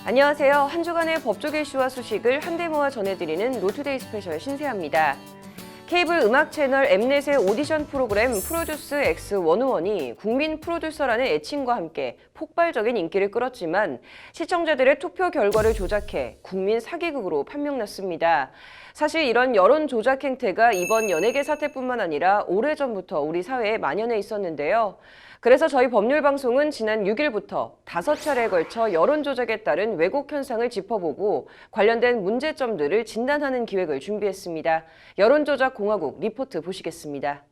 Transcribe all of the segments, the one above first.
안녕하세요. 한 주간의 법조 이슈와 소식을 한데 모아 전해드리는 로투데이 스페셜 신세아입니다. 케이블 음악 채널 엠넷의 오디션 프로그램 프로듀스 X101이 국민 프로듀서라는 애칭과 함께 폭발적인 인기를 끌었지만 시청자들의 투표 결과를 조작해 국민 사기극으로 판명났습니다. 사실 이런 여론 조작 행태가 이번 연예계 사태뿐만 아니라 오래전부터 우리 사회에 만연해 있었는데요. 그래서 저희 법률방송은 지난 6일부터 5차례에 걸쳐 여론 조작에 따른 왜곡 현상을 짚어보고 관련된 문제점들을 진단하는 기획을 준비했습니다. 여론조작공화국 리포트 보시겠습니다.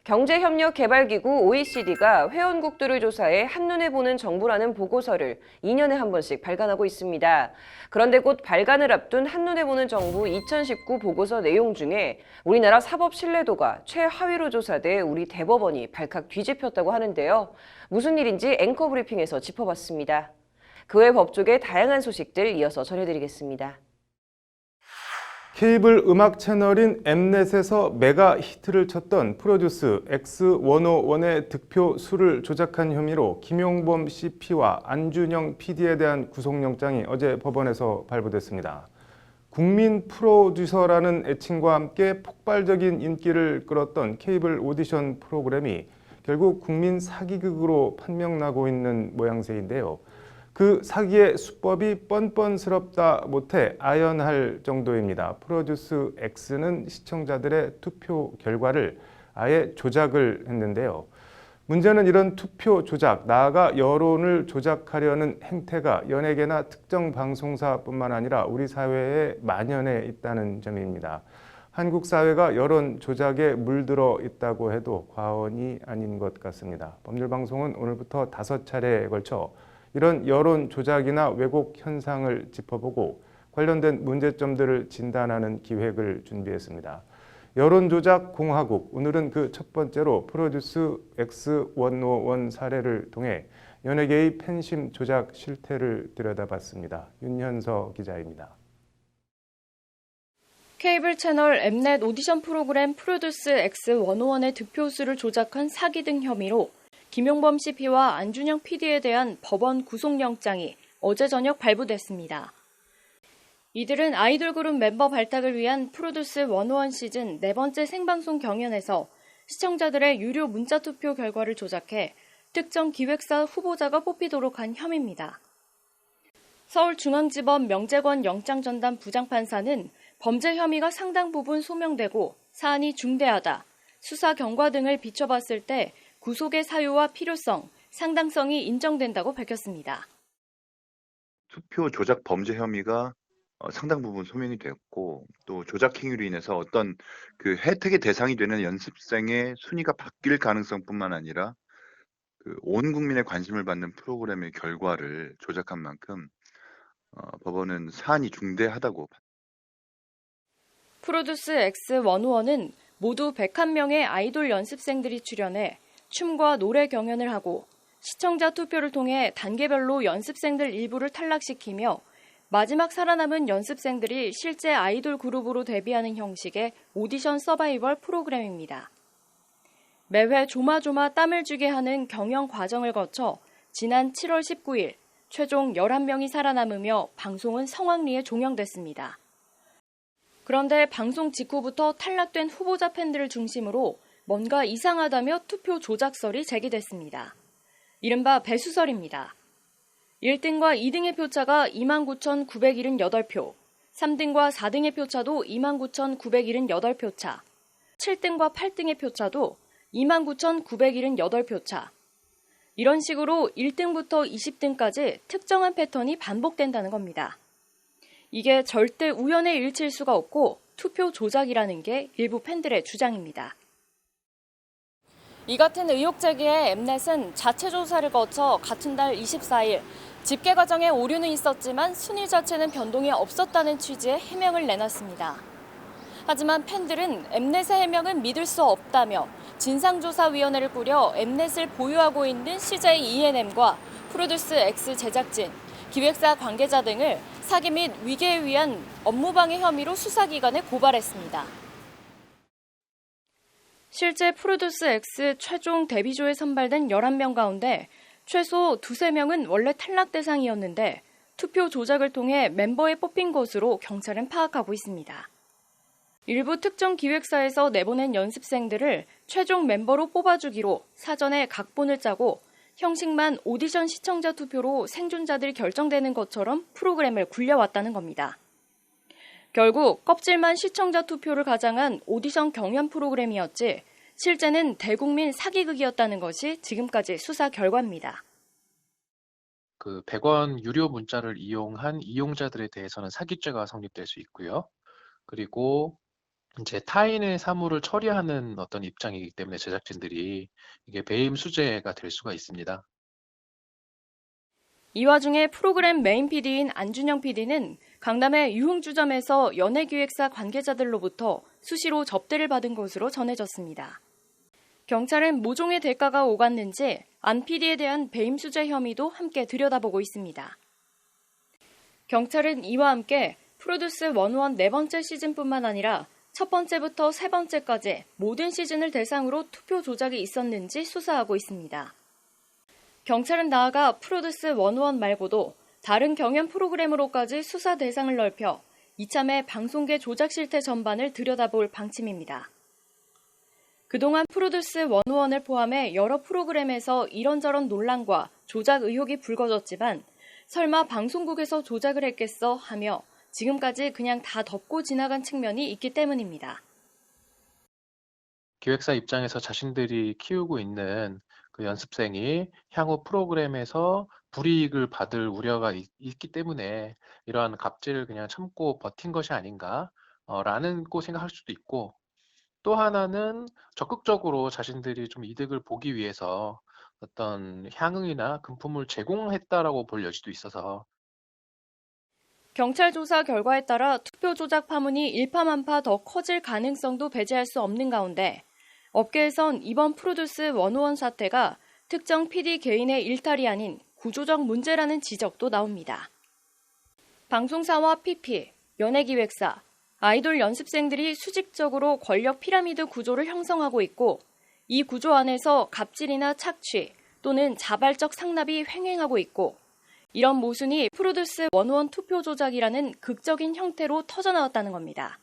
경제협력개발기구 OECD가 회원국들을 조사해 한눈에 보는 정부라는 보고서를 2년에 한 번씩 발간하고 있습니다. 그런데 곧 발간을 앞둔 한눈에 보는 정부 2019 보고서 내용 중에 우리나라 사법 신뢰도가 최하위로 조사돼 우리 대법원이 발칵 뒤집혔다고 하는데요. 무슨 일인지 앵커 브리핑에서 짚어봤습니다. 그 외 법조계 다양한 소식들 이어서 전해드리겠습니다. 케이블 음악 채널인 엠넷에서 메가 히트를 쳤던 프로듀스 X101의 득표 수를 조작한 혐의로 김용범 CP와 안준영 PD에 대한 구속영장이 어제 법원에서 발부됐습니다. 국민 프로듀서라는 애칭과 함께 폭발적인 인기를 끌었던 케이블 오디션 프로그램이 결국 국민 사기극으로 판명나고 있는 모양새인데요. 그 사기의 수법이 뻔뻔스럽다 못해 아연할 정도입니다. 프로듀스 X는 시청자들의 투표 결과를 아예 조작을 했는데요. 문제는 이런 투표 조작, 나아가 여론을 조작하려는 행태가 연예계나 특정 방송사뿐만 아니라 우리 사회에 만연해 있다는 점입니다. 한국 사회가 여론 조작에 물들어 있다고 해도 과언이 아닌 것 같습니다. 법률방송은 오늘부터 5차례에 걸쳐 이런 여론 조작이나 왜곡 현상을 짚어보고 관련된 문제점들을 진단하는 기획을 준비했습니다. 여론 조작 공화국, 오늘은 그 첫 번째로 프로듀스 X101 사례를 통해 연예계의 팬심 조작 실태를 들여다봤습니다. 윤현서 기자입니다. 케이블 채널 엠넷 오디션 프로그램 프로듀스 X101의 득표수를 조작한 사기 등 혐의로 김용범 CP와 안준영 PD에 대한 법원 구속영장이 어제 저녁 발부됐습니다. 이들은 아이돌 그룹 멤버 발탁을 위한 프로듀스 101 시즌 4번째 생방송 경연에서 시청자들의 유료 문자 투표 결과를 조작해 특정 기획사 후보자가 뽑히도록 한 혐의입니다. 서울중앙지법 명재권 영장전담 부장판사는 범죄 혐의가 상당 부분 소명되고 사안이 중대하다, 수사 경과 등을 비춰봤을 때 구속의 사유와 필요성, 상당성이 인정된다고 밝혔습니다. 투표 조작 범죄 혐의가 상당 부분 소명이 됐고 또 조작 행위로 인해서 어떤 그 혜택의 대상이 되는 연습생의 순위가 바뀔 가능성뿐만 아니라 온 국민의 관심을 받는 프로그램의 결과를 조작한 만큼 법원은 사안이 중대하다고. 프로듀스 X101은 모두 101명의 아이돌 연습생들이 출연해 춤과 노래 경연을 하고 시청자 투표를 통해 단계별로 연습생들 일부를 탈락시키며 마지막 살아남은 연습생들이 실제 아이돌 그룹으로 데뷔하는 형식의 오디션 서바이벌 프로그램입니다. 매회 조마조마 땀을 쥐게 하는 경영 과정을 거쳐 지난 7월 19일 최종 11명이 살아남으며 방송은 성황리에 종영됐습니다. 그런데 방송 직후부터 탈락된 후보자 팬들을 중심으로 뭔가 이상하다며 투표 조작설이 제기됐습니다. 이른바 배수설입니다. 1등과 2등의 표차가 29,978표, 3등과 4등의 표차도 29,978표차, 7등과 8등의 표차도 29,978표차. 이런 식으로 1등부터 20등까지 특정한 패턴이 반복된다는 겁니다. 이게 절대 우연의 일치일 수가 없고 투표 조작이라는 게 일부 팬들의 주장입니다. 이 같은 의혹 제기에 엠넷은 자체 조사를 거쳐 같은 달 24일 집계 과정에 오류는 있었지만 순위 자체는 변동이 없었다는 취지의 해명을 내놨습니다. 하지만 팬들은 엠넷의 해명은 믿을 수 없다며 진상조사위원회를 꾸려 엠넷을 보유하고 있는 CJ ENM과 프로듀스 X 제작진, 기획사 관계자 등을 사기 및 위계에 의한 업무방해 혐의로 수사기관에 고발했습니다. 실제 프로듀스 X 최종 데뷔조에 선발된 11명 가운데 최소 2~3명은 원래 탈락 대상이었는데 투표 조작을 통해 멤버에 뽑힌 것으로 경찰은 파악하고 있습니다. 일부 특정 기획사에서 내보낸 연습생들을 최종 멤버로 뽑아주기로 사전에 각본을 짜고 형식만 오디션 시청자 투표로 생존자들이 결정되는 것처럼 프로그램을 굴려왔다는 겁니다. 결국 껍질만 시청자 투표를 가장한 오디션 경연 프로그램이었지 실제는 대국민 사기극이었다는 것이 지금까지 수사 결과입니다. 100원 유료 문자를 이용한 이용자들에 대해서는 사기죄가 성립될 수 있고요. 그리고 이제 타인의 사물을 처리하는 어떤 입장이기 때문에 제작진들이 이게 배임 수재가 될 수가 있습니다. 이 와중에 프로그램 메인 PD인 안준영 PD는 강남의 유흥주점에서 연예기획사 관계자들로부터 수시로 접대를 받은 것으로 전해졌습니다. 경찰은 모종의 대가가 오갔는지 안 PD에 대한 배임 수재 혐의도 함께 들여다보고 있습니다. 경찰은 이와 함께 프로듀스 101 네 번째 시즌뿐만 아니라 첫 번째부터 세 번째까지 모든 시즌을 대상으로 투표 조작이 있었는지 수사하고 있습니다. 경찰은 나아가 프로듀스 101 말고도 다른 경연 프로그램으로까지 수사 대상을 넓혀 이참에 방송계 조작 실태 전반을 들여다볼 방침입니다. 그동안 프로듀스 101을 포함해 여러 프로그램에서 이런저런 논란과 조작 의혹이 불거졌지만 설마 방송국에서 조작을 했겠어 하며 지금까지 그냥 다 덮고 지나간 측면이 있기 때문입니다. 기획사 입장에서 자신들이 키우고 있는 그 연습생이 향후 프로그램에서 불이익을 받을 우려가 있기 때문에 이러한 갑질을 그냥 참고 버틴 것이 아닌가 라는 거 생각할 수도 있고, 또 하나는 적극적으로 자신들이 좀 이득을 보기 위해서 어떤 향응이나 금품을 제공했다라고 볼 여지도 있어서 경찰 조사 결과에 따라 투표 조작 파문이 일파만파 더 커질 가능성도 배제할 수 없는 가운데 업계에선 이번 프로듀스 101 사태가 특정 PD 개인의 일탈이 아닌 구조적 문제라는 지적도 나옵니다. 방송사와 PP, 연예기획사, 아이돌 연습생들이 수직적으로 권력 피라미드 구조를 형성하고 있고 이 구조 안에서 갑질이나 착취 또는 자발적 상납이 횡행하고 있고 이런 모순이 프로듀스 101 투표 조작이라는 극적인 형태로 터져나왔다는 겁니다.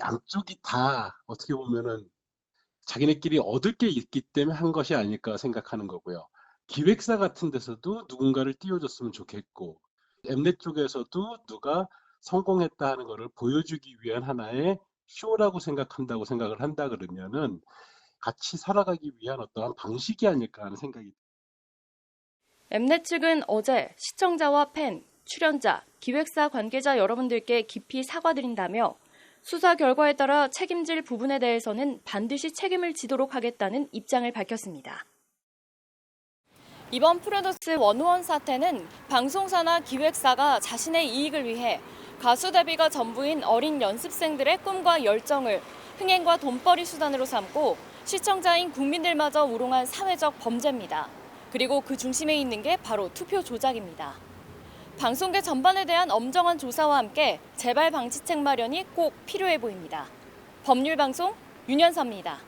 양쪽이 다 어떻게 보면은 자기네끼리 얻을 게 있기 때문에 한 것이 아닐까 생각하는 거고요. 기획사 같은 데서도 누군가를 띄워줬으면 좋겠고, 엠넷 쪽에서도 누가 성공했다 하는 거를 보여주기 위한 하나의 쇼라고 생각한다고 생각을 한다 그러면은 같이 살아가기 위한 어떠한 방식이 아닐까 하는 생각이 듭니다. 엠넷 측은 어제 시청자와 팬, 출연자, 기획사 관계자 여러분들께 깊이 사과드린다며 수사 결과에 따라 책임질 부분에 대해서는 반드시 책임을 지도록 하겠다는 입장을 밝혔습니다. 이번 프로듀스 101 사태는 방송사나 기획사가 자신의 이익을 위해 가수 데뷔가 전부인 어린 연습생들의 꿈과 열정을 흥행과 돈벌이 수단으로 삼고 시청자인 국민들마저 우롱한 사회적 범죄입니다. 그리고 그 중심에 있는 게 바로 투표 조작입니다. 방송계 전반에 대한 엄정한 조사와 함께 재발 방지책 마련이 꼭 필요해 보입니다. 법률방송 윤현서입니다.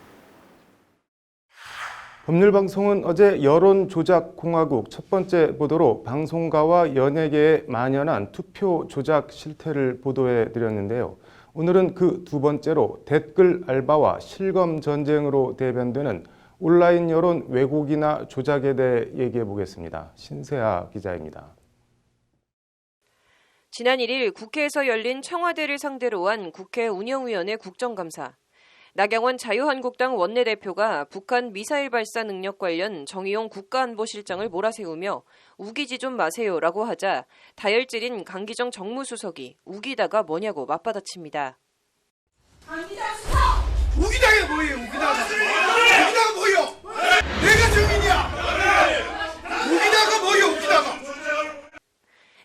법률방송은 어제 여론조작공화국 첫 번째 보도로 방송가와 연예계에 만연한 투표 조작 실태를 보도해드렸는데요. 오늘은 그 두 번째로 댓글 알바와 실검 전쟁으로 대변되는 온라인 여론 왜곡이나 조작에 대해 얘기해 보겠습니다. 신세아 기자입니다. 지난 1일 국회에서 열린 청와대를 상대로 한 국회 운영위원회 국정감사. 나경원 자유한국당 원내대표가 북한 미사일 발사 능력 관련 정의용 국가안보실장을 몰아세우며 우기지 좀 마세요라고 하자 다혈질인 강기정 정무수석이 우기다가 뭐냐고 맞받아칩니다. 강기정 수석! 우기다가 뭐예요? 우기다가 뭐예요? 내가 증인이야! 우기다가 뭐예요? 우기다가!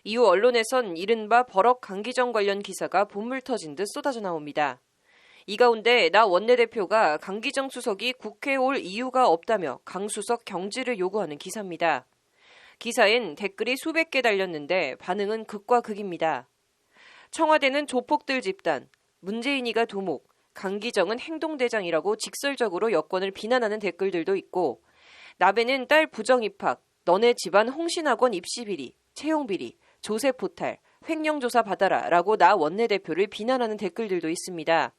이후 언론에선 이른바 버럭 강기정 관련 기사가 본물 터진 듯 쏟아져 나옵니다. 이 가운데 나 원내대표가 강기정 수석이 국회에 올 이유가 없다며 강 수석 경질을 요구하는 기사입니다. 기사엔 댓글이 수백 개 달렸는데 반응은 극과 극입니다. 청와대는 조폭들 집단, 문재인이가 두목, 강기정은 행동대장이라고 직설적으로 여권을 비난하는 댓글들도 있고 나베는 딸 부정입학, 너네 집안 홍신학원 입시비리, 채용비리, 조세 포탈, 횡령조사 받아라 라고 나 원내대표를 비난하는 댓글들도 있습니다.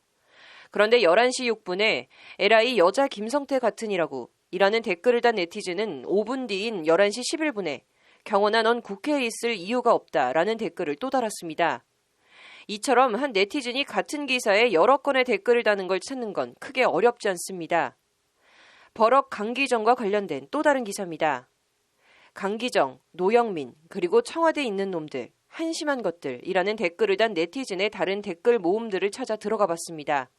그런데 11시 6분에 LI 여자 김성태 같으니라고 이라는 댓글을 단 네티즌은 5분 뒤인 11시 11분에 경원아 넌 국회에 있을 이유가 없다라는 댓글을 또 달았습니다. 이처럼 한 네티즌이 같은 기사에 여러 건의 댓글을 다는 걸 찾는 건 크게 어렵지 않습니다. 버럭 강기정과 관련된 또 다른 기사입니다. 강기정, 노영민, 그리고 청와대에 있는 놈들, 한심한 것들이라는 댓글을 단 네티즌의 다른 댓글 모음들을 찾아 들어가 봤습니다.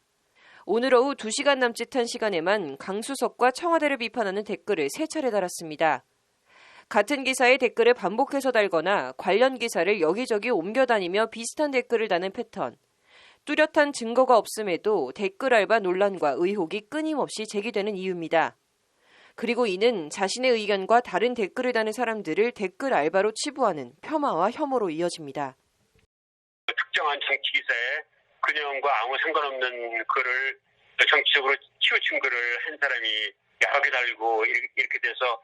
오늘 오후 2시간 남짓한 시간에만 강수석과 청와대를 비판하는 댓글을 3차례 달았습니다. 같은 기사의 댓글을 반복해서 달거나 관련 기사를 여기저기 옮겨다니며 비슷한 댓글을 다는 패턴. 뚜렷한 증거가 없음에도 댓글 알바 논란과 의혹이 끊임없이 제기되는 이유입니다. 그리고 이는 자신의 의견과 다른 댓글을 다는 사람들을 댓글 알바로 치부하는 폄하와 혐오로 이어집니다. 특정한 정치 기사에 그녀과 아무 상관없는 글을 정치적으로 치우친 글을 한 사람이 여러 개 달고 이렇게 돼서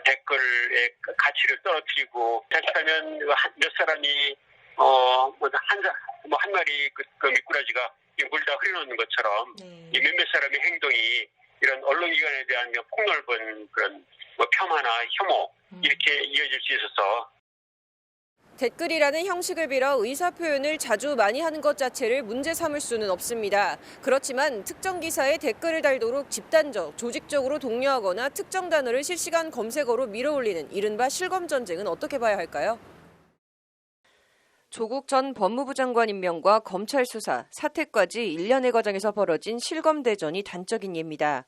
댓글의 가치를 떨어뜨리고 자칫하면 몇 사람이 한 마리 그 미꾸라지가 물다 흐려놓는 것처럼 이 몇몇 사람의 행동이 이런 언론기관에 대한 폭넓은 그런 폄하나 혐오 이렇게 이어질 수 있어서 댓글이라는 형식을 빌어 의사표현을 자주 많이 하는 것 자체를 문제 삼을 수는 없습니다. 그렇지만 특정 기사에 댓글을 달도록 집단적, 조직적으로 독려하거나 특정 단어를 실시간 검색어로 밀어올리는 이른바 실검 전쟁은 어떻게 봐야 할까요? 조국 전 법무부 장관 임명과 검찰 수사, 사퇴까지 1년의 과정에서 벌어진 실검 대전이 단적인 예입니다.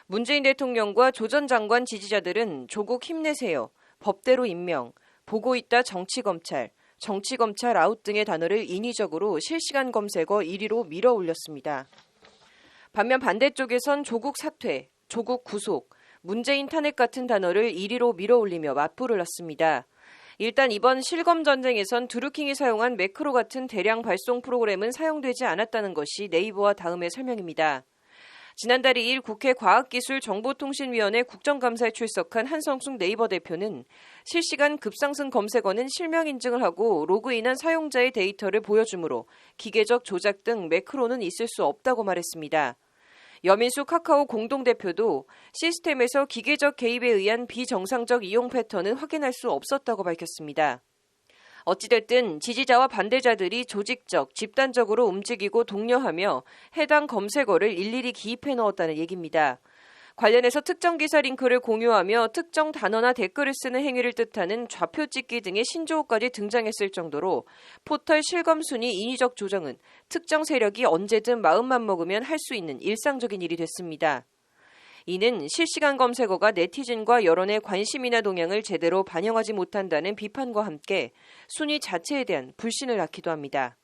문재인 대통령과 조 전 장관 지지자들은 조국 힘내세요, 법대로 임명, 보고 있다 정치검찰, 정치검찰 아웃 등의 단어를 인위적으로 실시간 검색어 1위로 밀어 올렸습니다. 반면 반대쪽에선 조국 사퇴, 조국 구속, 문재인 탄핵 같은 단어를 1위로 밀어 올리며 맞불을 놨습니다. 일단 이번 실검 전쟁에선 드루킹이 사용한 매크로 같은 대량 발송 프로그램은 사용되지 않았다는 것이 네이버와 다음의 설명입니다. 지난달 2일 국회 과학기술정보통신위원회 국정감사에 출석한 한성숙 네이버 대표는 실시간 급상승 검색어는 실명 인증을 하고 로그인한 사용자의 데이터를 보여주므로 기계적 조작 등 매크로는 있을 수 없다고 말했습니다. 여민수 카카오 공동대표도 시스템에서 기계적 개입에 의한 비정상적 이용 패턴은 확인할 수 없었다고 밝혔습니다. 어찌됐든 지지자와 반대자들이 조직적, 집단적으로 움직이고 독려하며 해당 검색어를 일일이 기입해 넣었다는 얘기입니다. 관련해서 특정 기사 링크를 공유하며 특정 단어나 댓글을 쓰는 행위를 뜻하는 좌표 찍기 등의 신조어까지 등장했을 정도로 포털 실검 순위 인위적 조정은 특정 세력이 언제든 마음만 먹으면 할 수 있는 일상적인 일이 됐습니다. 이는 실시간 검색어가 네티즌과 여론의 관심이나 동향을 제대로 반영하지 못한다는 비판과 함께 순위 자체에 대한 불신을 낳기도 합니다.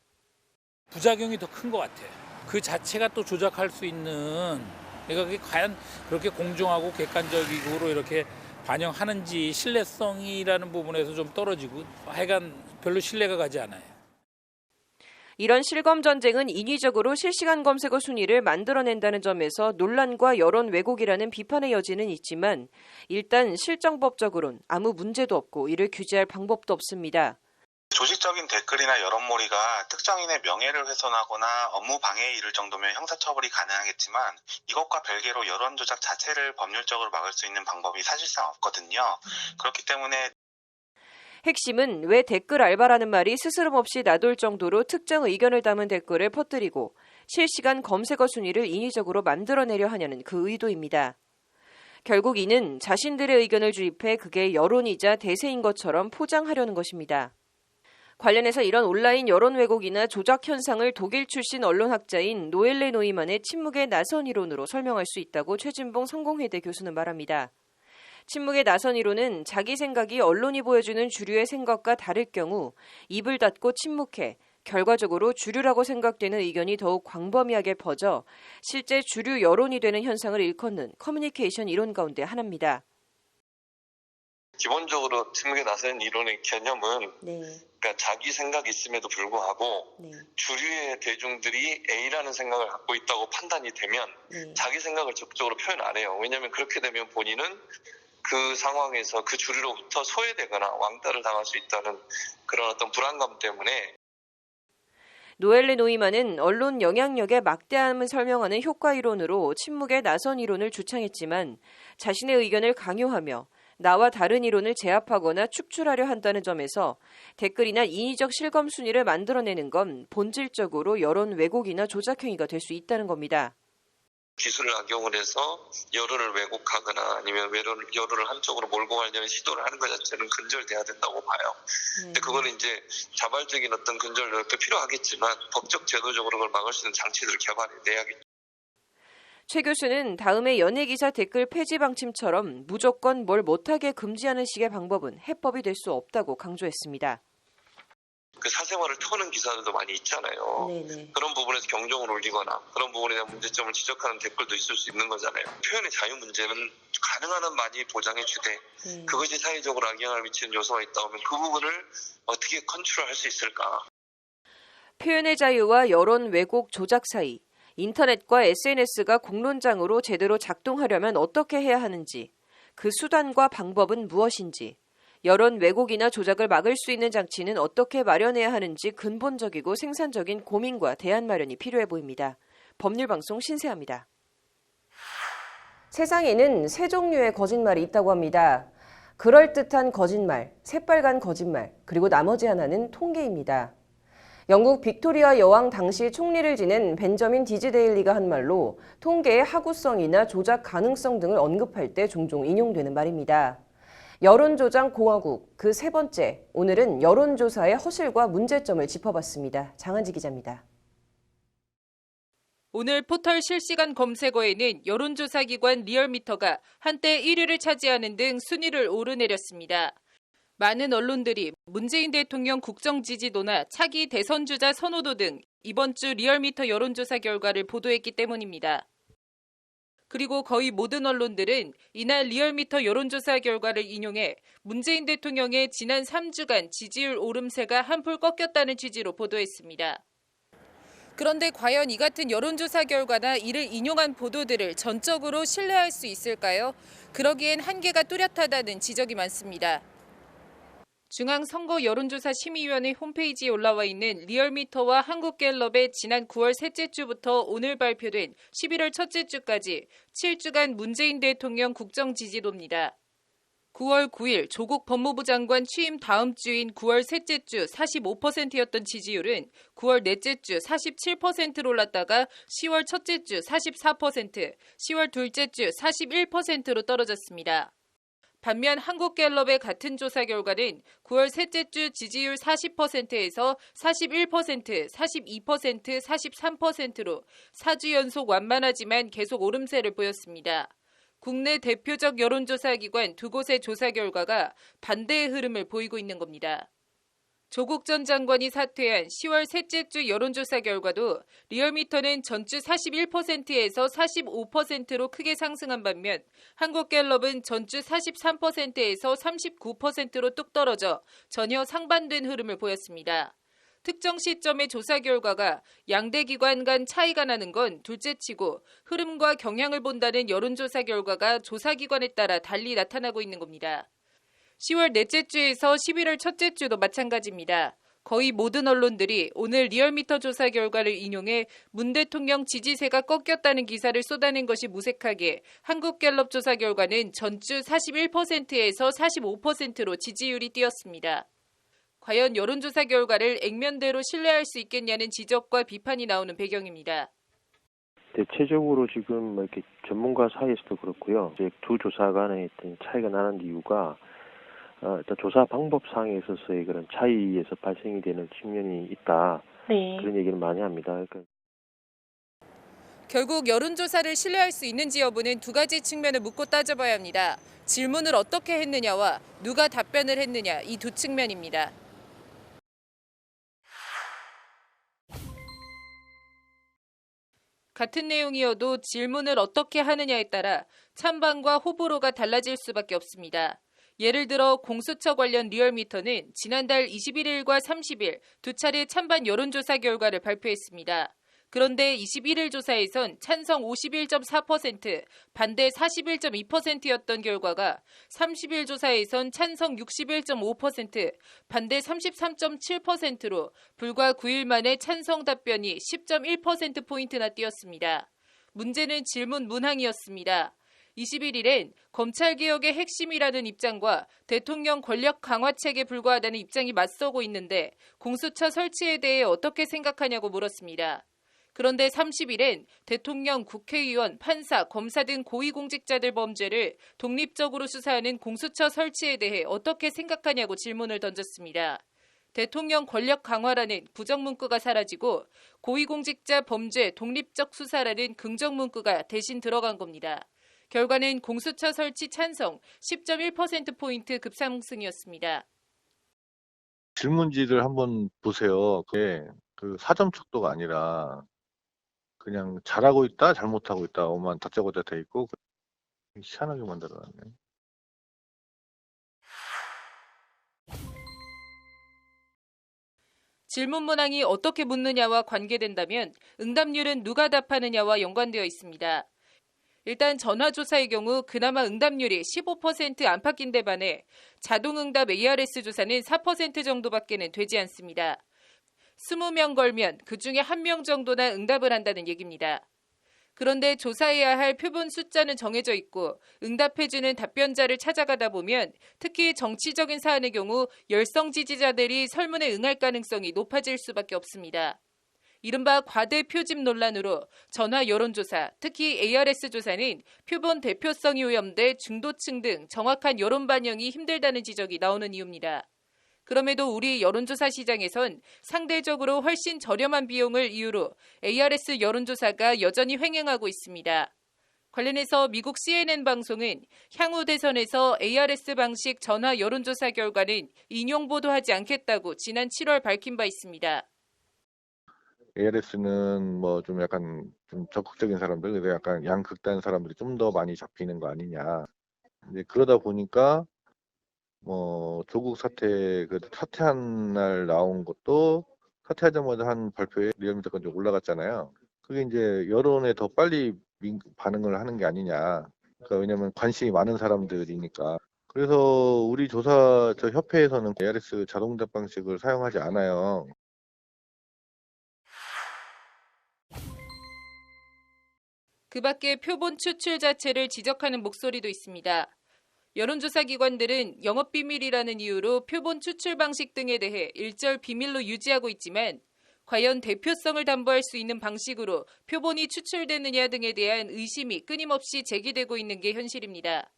부작용이 더 큰 것 같아요. 그 자체가 또 조작할 수 있는, 그러니까 그게 과연 그렇게 공정하고 객관적으로 이렇게 반영하는지 신뢰성이라는 부분에서 좀 떨어지고 하여간 별로 신뢰가 가지 않아요. 이런 실검 전쟁은 인위적으로 실시간 검색어 순위를 만들어낸다는 점에서 논란과 여론 왜곡이라는 비판의 여지는 있지만 일단 실정법적으로는 아무 문제도 없고 이를 규제할 방법도 없습니다. 조직적인 댓글이나 여론몰이가 특정인의 명예를 훼손하거나 업무 방해에 이를 정도면 형사처벌이 가능하겠지만 이것과 별개로 여론 조작 자체를 법률적으로 막을 수 있는 방법이 사실상 없거든요. 그렇기 때문에 핵심은 왜 댓글 알바라는 말이 스스럼 없이 나돌 정도로 특정 의견을 담은 댓글을 퍼뜨리고 실시간 검색어 순위를 인위적으로 만들어내려 하냐는 그 의도입니다. 결국 이는 자신들의 의견을 주입해 그게 여론이자 대세인 것처럼 포장하려는 것입니다. 관련해서 이런 온라인 여론 왜곡이나 조작 현상을 독일 출신 언론학자인 노엘레 노이만의 침묵의 나선 이론으로 설명할 수 있다고 최진봉 성공회대 교수는 말합니다. 침묵의 나선 이론은 자기 생각이 언론이 보여주는 주류의 생각과 다를 경우 입을 닫고 침묵해 결과적으로 주류라고 생각되는 의견이 더욱 광범위하게 퍼져 실제 주류 여론이 되는 현상을 일컫는 커뮤니케이션 이론 가운데 하나입니다. 기본적으로 침묵에 나선 이론의 개념은 그러니까 자기 생각이 있음에도 불구하고 주류의 대중들이 A라는 생각을 갖고 있다고 판단이 되면 자기 생각을 적극적으로 표현 안 해요. 왜냐하면 그렇게 되면 본인은 그 상황에서 그 주류로부터 소외되거나 왕따를 당할 수 있다는 그런 어떤 불안감 때문에 노엘레 노이만은 언론 영향력의 막대함을 설명하는 효과 이론으로 침묵의 나선 이론을 주창했지만 자신의 의견을 강요하며 나와 다른 이론을 제압하거나 축출하려 한다는 점에서 댓글이나 인위적 실검 순위를 만들어내는 건 본질적으로 여론 왜곡이나 조작 행위가 될 수 있다는 겁니다. 기술을 악용을 해서 여론을 왜곡하거나 아니면 여론을 한쪽으로 몰고 가려는 시도를 하는 것 자체는 근절돼야 된다고 봐요. 근데 그거는 이제 자발적인 어떤 근절 노력도 필요하겠지만 법적 제도적으로 그걸 막을 수 있는 장치들을 개발해내야겠죠. 최 교수는 다음에 연예기사 댓글 폐지 방침처럼 무조건 뭘 못하게 금지하는 식의 방법은 해법이 될 수 없다고 강조했습니다. 그 사생활을 터는 기사들도 많이 있잖아요. 네네. 그런 부분에서 경종을 울리거나 그런 부분에 대한 문제점을 지적하는 댓글도 있을 수 있는 거잖아요. 표현의 자유 문제는 가능한 한 많이 보장해 주되 그것이 사회적으로 악영향을 미치는 요소가 있다 보면 그 부분을 어떻게 컨트롤할 수 있을까. 표현의 자유와 여론 왜곡 조작 사이, 인터넷과 SNS가 공론장으로 제대로 작동하려면 어떻게 해야 하는지, 그 수단과 방법은 무엇인지, 여론 왜곡이나 조작을 막을 수 있는 장치는 어떻게 마련해야 하는지 근본적이고 생산적인 고민과 대안 마련이 필요해 보입니다. 법률방송 신세아입니다. 세상에는 세 종류의 거짓말이 있다고 합니다. 그럴듯한 거짓말, 새빨간 거짓말, 그리고 나머지 하나는 통계입니다. 영국 빅토리아 여왕 당시 총리를 지낸 벤저민 디즈데일리가 한 말로 통계의 하구성이나 조작 가능성 등을 언급할 때 종종 인용되는 말입니다. 여론조작 공화국 그 세 번째, 오늘은 여론조사의 허실과 문제점을 짚어봤습니다. 장한지 기자입니다. 오늘 포털 실시간 검색어에는 여론조사 기관 리얼미터가 한때 1위를 차지하는 등 순위를 오르내렸습니다. 많은 언론들이 문재인 대통령 국정 지지도나 차기 대선 주자 선호도 등 이번 주 리얼미터 여론조사 결과를 보도했기 때문입니다. 그리고 거의 모든 언론들은 이날 리얼미터 여론조사 결과를 인용해 문재인 대통령의 지난 3주간 지지율 오름세가 한풀 꺾였다는 취지로 보도했습니다. 그런데 과연 이 같은 여론조사 결과나 이를 인용한 보도들을 전적으로 신뢰할 수 있을까요? 그러기엔 한계가 뚜렷하다는 지적이 많습니다. 중앙선거 여론조사 심의위원회 홈페이지에 올라와 있는 리얼미터와 한국갤럽의 지난 9월 셋째 주부터 오늘 발표된 11월 첫째 주까지 7주간 문재인 대통령 국정 지지도입니다. 9월 9일 조국 법무부 장관 취임 다음 주인 9월 셋째 주 45%였던 지지율은 9월 넷째 주 47%로 올랐다가 10월 첫째 주 44%, 10월 둘째 주 41%로 떨어졌습니다. 반면 한국갤럽의 같은 조사 결과는 9월 셋째 주 지지율 40%에서 41%, 42%, 43%로 4주 연속 완만하지만 계속 오름세를 보였습니다. 국내 대표적 여론조사 기관 두 곳의 조사 결과가 반대의 흐름을 보이고 있는 겁니다. 조국 전 장관이 사퇴한 10월 셋째 주 여론조사 결과도 리얼미터는 전주 41%에서 45%로 크게 상승한 반면 한국갤럽은 전주 43%에서 39%로 뚝 떨어져 전혀 상반된 흐름을 보였습니다. 특정 시점의 조사 결과가 양대 기관 간 차이가 나는 건 둘째치고 흐름과 경향을 본다는 여론조사 결과가 조사 기관에 따라 달리 나타나고 있는 겁니다. 10월 넷째 주에서 11월 첫째 주도 마찬가지입니다. 거의 모든 언론들이 오늘 리얼미터 조사 결과를 인용해 문 대통령 지지세가 꺾였다는 기사를 쏟아낸 것이 무색하게 한국갤럽 조사 결과는 전주 41%에서 45%로 지지율이 뛰었습니다. 과연 여론조사 결과를 액면대로 신뢰할 수 있겠냐는 지적과 비판이 나오는 배경입니다. 대체적으로 지금 이렇게 전문가 사이에서도 그렇고요. 이제 두 조사 간의 차이가 나는 이유가 일단 조사 방법상에 있어서의 그런 차이에서 발생이 되는 측면이 있다. 네. 그런 얘기를 많이 합니다. 그러니까 결국 여론조사를 신뢰할 수 있는지 여부는 두 가지 측면을 묻고 따져봐야 합니다. 질문을 어떻게 했느냐와 누가 답변을 했느냐 이 두 측면입니다. 같은 내용이어도 질문을 어떻게 하느냐에 따라 찬반과 호불호가 달라질 수밖에 없습니다. 예를 들어 공수처 관련 리얼미터는 지난달 21일과 30일 두 차례 찬반 여론조사 결과를 발표했습니다. 그런데 21일 조사에선 찬성 51.4%, 반대 41.2%였던 결과가 30일 조사에선 찬성 61.5%, 반대 33.7%로 불과 9일 만에 찬성 답변이 10.1%포인트나 뛰었습니다. 문제는 질문 문항이었습니다. 21일엔 검찰개혁의 핵심이라는 입장과 대통령 권력 강화책에 불과하다는 입장이 맞서고 있는데 공수처 설치에 대해 어떻게 생각하냐고 물었습니다. 그런데 30일엔 대통령, 국회의원, 판사, 검사 등 고위공직자들 범죄를 독립적으로 수사하는 공수처 설치에 대해 어떻게 생각하냐고 질문을 던졌습니다. 대통령 권력 강화라는 부정 문구가 사라지고 고위공직자 범죄 독립적 수사라는 긍정 문구가 대신 들어간 겁니다. 결과는 공수처 설치 찬성 10.1%포인트 급상승이었습니다. 질문지를 한번 보세요. 그게 그 사전 척도가 아니라 그냥 잘하고 있다, 잘못하고 있다만 다짜고짜 돼 있고 희한하게 만들어놨네. 질문 문항이 어떻게 묻느냐와 관계된다면 응답률은 누가 답하느냐와 연관되어 있습니다. 일단 전화조사의 경우 그나마 응답률이 15% 안팎인 데 반해 자동응답 ARS 조사는 4% 정도밖에는 되지 않습니다. 20명 걸면 그중에 1명 정도나 응답을 한다는 얘기입니다. 그런데 조사해야 할 표본 숫자는 정해져 있고 응답해주는 답변자를 찾아가다 보면 특히 정치적인 사안의 경우 열성 지지자들이 설문에 응할 가능성이 높아질 수밖에 없습니다. 이른바 과대 표집 논란으로 전화 여론조사, 특히 ARS 조사는 표본 대표성이 오염돼 중도층 등 정확한 여론 반영이 힘들다는 지적이 나오는 이유입니다. 그럼에도 우리 여론조사 시장에선 상대적으로 훨씬 저렴한 비용을 이유로 ARS 여론조사가 여전히 횡행하고 있습니다. 관련해서 미국 CNN 방송은 향후 대선에서 ARS 방식 전화 여론조사 결과는 인용 보도하지 않겠다고 지난 7월 밝힌 바 있습니다. ARS는 뭐 좀 약간 좀 적극적인 사람들, 그래서 약간 양극단 사람들이 좀 더 많이 잡히는 거 아니냐. 이제 그러다 보니까 뭐 조국 사태 그 사퇴한 날 나온 것도 사퇴하자마자 한 발표에 리얼미터가 좀 올라갔잖아요. 그게 이제 여론에 더 빨리 반응을 하는 게 아니냐. 그러니까 왜냐면 관심이 많은 사람들이니까. 그래서 우리 조사 저 협회에서는 ARS 자동답 방식을 사용하지 않아요. 그 밖에 표본 추출 자체를 지적하는 목소리도 있습니다. 여론조사 기관들은 영업비밀이라는 이유로 표본 추출 방식 등에 대해 일절 비밀로 유지하고 있지만 과연 대표성을 담보할 수 있는 방식으로 표본이 추출되느냐 등에 대한 의심이 끊임없이 제기되고 있는 게 현실입니다.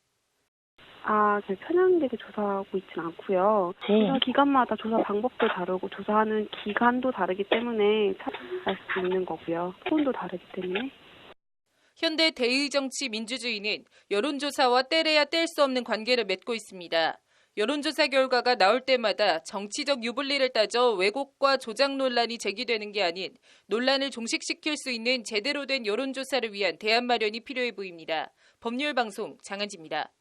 그냥 편향되게 조사하고 있진 않고요. 조사 기관마다 조사 방법도 다르고 조사하는 기간도 다르기 때문에 알 수 있는 거고요. 톤도 다르기 때문에. 현대 대의정치민주주의는 여론조사와 떼래야 뗄 수 없는 관계를 맺고 있습니다. 여론조사 결과가 나올 때마다 정치적 유불리를 따져 왜곡과 조작 논란이 제기되는 게 아닌 논란을 종식시킬 수 있는 제대로 된 여론조사를 위한 대안 마련이 필요해 보입니다. 법률방송 장한지입니다.